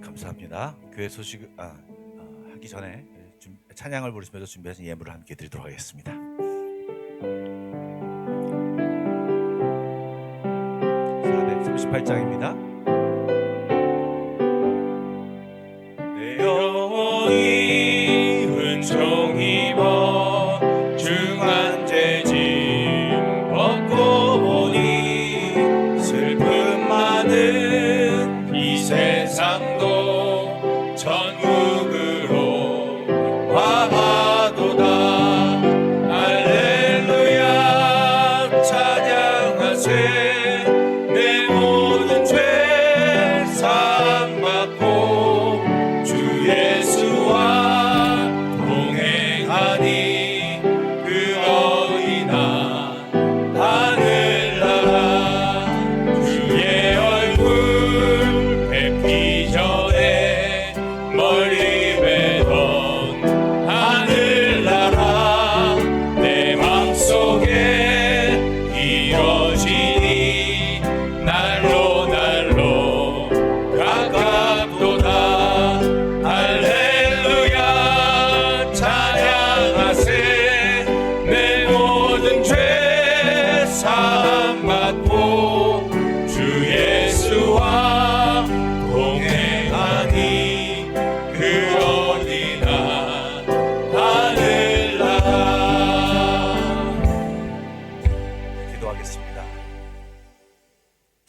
감사합니다. 교회 소식 하기 전에 찬양을 부르시면서 준비하신 예물을 함께 드리도록 하겠습니다. 438장입니다. 내 영혼이 은총이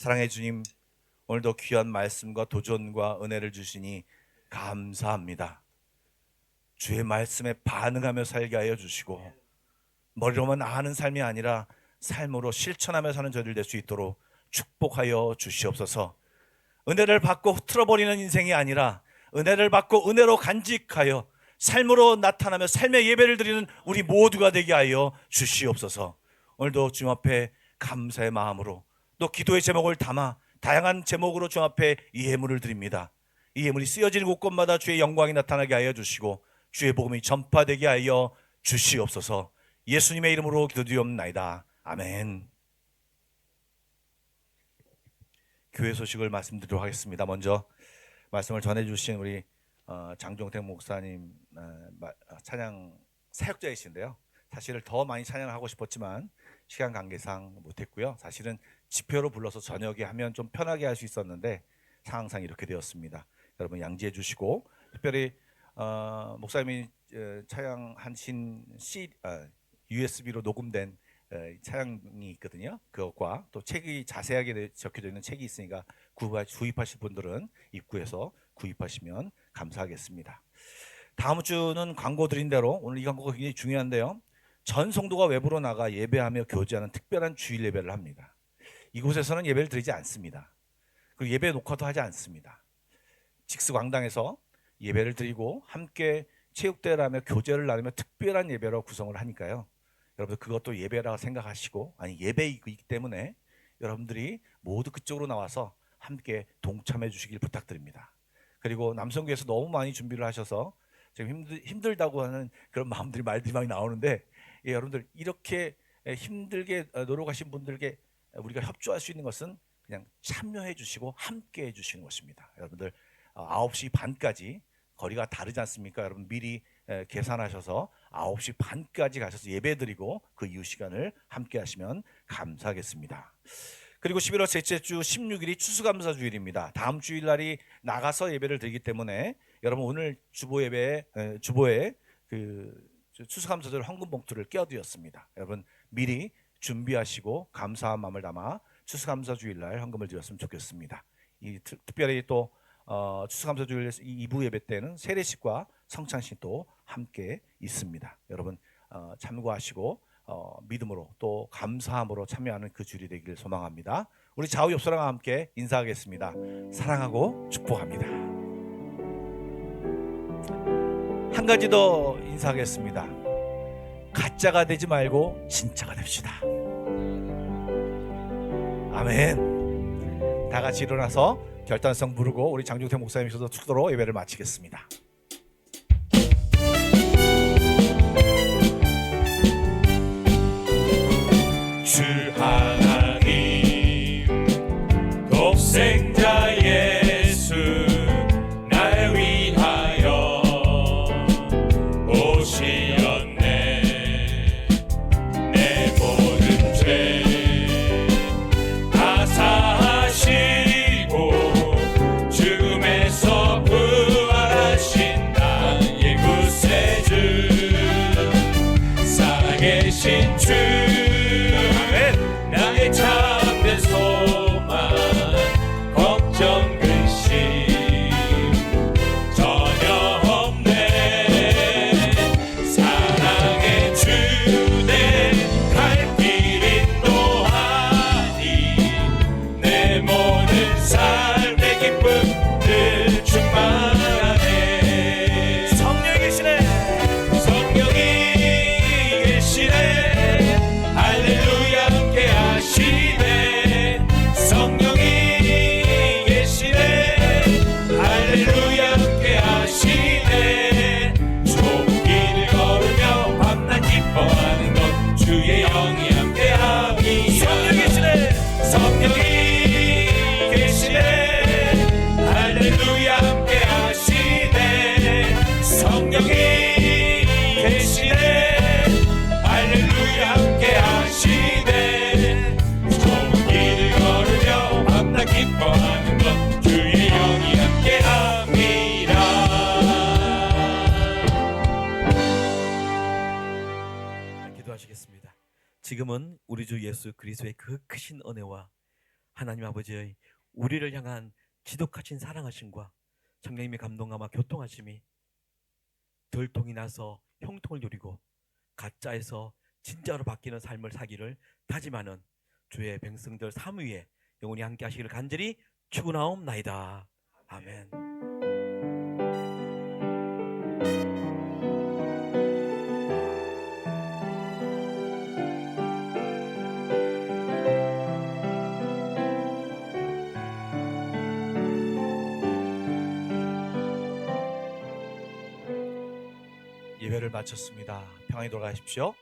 사랑해 주님, 오늘도 귀한 말씀과 도전과 은혜를 주시니 감사합니다. 주의 말씀에 반응하며 살게 하여 주시고 머리로만 아는 삶이 아니라 삶으로 실천하며 사는 저희들 될 수 있도록 축복하여 주시옵소서. 은혜를 받고 흐트러버리는 인생이 아니라 은혜를 받고 은혜로 간직하여 삶으로 나타나며 삶의 예배를 드리는 우리 모두가 되게 하여 주시옵소서. 오늘도 주님 앞에 감사의 마음으로 또 기도의 제목을 담아 다양한 제목으로 주님 앞에 이 예물을 드립니다. 이 예물이 쓰여지는 곳곳마다 주의 영광이 나타나게 하여 주시고 주의 복음이 전파되게 하여 주시옵소서. 예수님의 이름으로 기도드리옵나이다. 아멘. 교회 소식을 말씀드리도록 하겠습니다. 먼저 말씀을 전해주신 우리 장종택 목사님 찬양 사역자이신데요. 사실 더 많이 찬양을 하고 싶었지만 시간 관계상 못했고요. 사실은 집회로 불러서 저녁에 하면 좀 편하게 할 수 있었는데 상황상 이렇게 되었습니다. 여러분 양지해 주시고, 특별히 목사님이 찬양하신 USB로 녹음된 찬양이 있거든요. 그것과 또 책이 자세하게 적혀져 있는 책이 있으니까 구입하실 분들은 입구에서 구입하시면 감사하겠습니다. 다음 주는 광고 드린 대로 오늘 이 광고가 굉장히 중요한데요. 전 성도가 외부로 나가 예배하며 교제하는 특별한 주일 예배를 합니다. 이곳에서는 예배를 드리지 않습니다. 그리고 예배 녹화도 하지 않습니다. 직스광당에서 예배를 드리고 함께 체육대회를 하며 교제를 나누며 특별한 예배로 구성을 하니까요. 여러분들 그것도 예배라고 생각하시고, 아니 예배이기 때문에 여러분들이 모두 그쪽으로 나와서 함께 동참해 주시길 부탁드립니다. 그리고 남성교회에서 너무 많이 준비를 하셔서 지금 힘들다고 하는 그런 말들이 많이 나오는데, 여러분들 이렇게 힘들게 노력하신 분들께 우리가 협조할 수 있는 것은 그냥 참여해 주시고 함께 해 주시는 것입니다. 여러분들 9시 반까지 거리가 다르지 않습니까? 여러분 미리 계산하셔서 9시 반까지 가셔서 예배드리고 그 이후 시간을 함께 하시면 감사하겠습니다. 그리고 11월 셋째 주 16일이 추수감사 주일입니다. 다음 주일날이 나가서 예배를 드리기 때문에 여러분 오늘 주보에 그 추수감사절 헌금 봉투를 껴드렸습니다. 여러분 미리 준비하시고 감사한 마음을 담아 추수감사 주일날 헌금을 드렸으면 좋겠습니다. 특별히 또 추수감사 주일 2부 예배 때는 세례식과 성찬식도 함께 있습니다. 여러분 참고하시고 믿음으로 또 감사함으로 참여하는 그 주일이 되기를 소망합니다. 우리 좌우 옆 사람과 함께 인사하겠습니다. 사랑하고 축복합니다. 한 가지 더 인사하겠습니다. 가짜가 되지 말고 진짜가 됩시다. 아멘. 다 같이 일어나서 결단성 부르고 우리 장종택 목사님께서도 축도로 예배를 마치겠습니다. 주 하나님 독생자 예수 날 위하여 오시었네. 내 모든 죄 다 사하시고 죽음에서 부활하신 나의 구세주 살아계신 주 나의 참된 소망 걱정 근심 전혀 없네. 사랑의 주내 갈 길 인도하니 내 모든 삶의 기쁨들 충만하네. 성령이 계시네. 성령이 계시네. 할렐루야 함께 하시네. 성령이 계시네. 할렐루야 함께 하시네. 좁은 길을 걸으며 밤낮 기뻐하는 것 주의 영이 함께 함이라. 성령이 계시네. 성령이 계시네. 할렐루야 함께 하시네. 성령이 계시네. 할렐루야 함께 하시네. 좁은 길을 걸으며 밤낮 기뻐하는 것 주의 영이 함께 함이라. 기도하시겠습니다. 지금은 우리 주 예수 그리스도의 그 크신 은혜와 하나님 아버지의 우리를 향한 지독하신 사랑하심과 성령님의 감동감과 교통하심이 들통이 나서 형통을 누리고 가짜에서 진짜로 바뀌는 삶을 사기를 다짐하는 주의 백성들 삶 위에 영원히 함께 하시기를 간절히 축원하옵나이다. 아멘. 예배를 마쳤습니다. 평안히 돌아가십시오.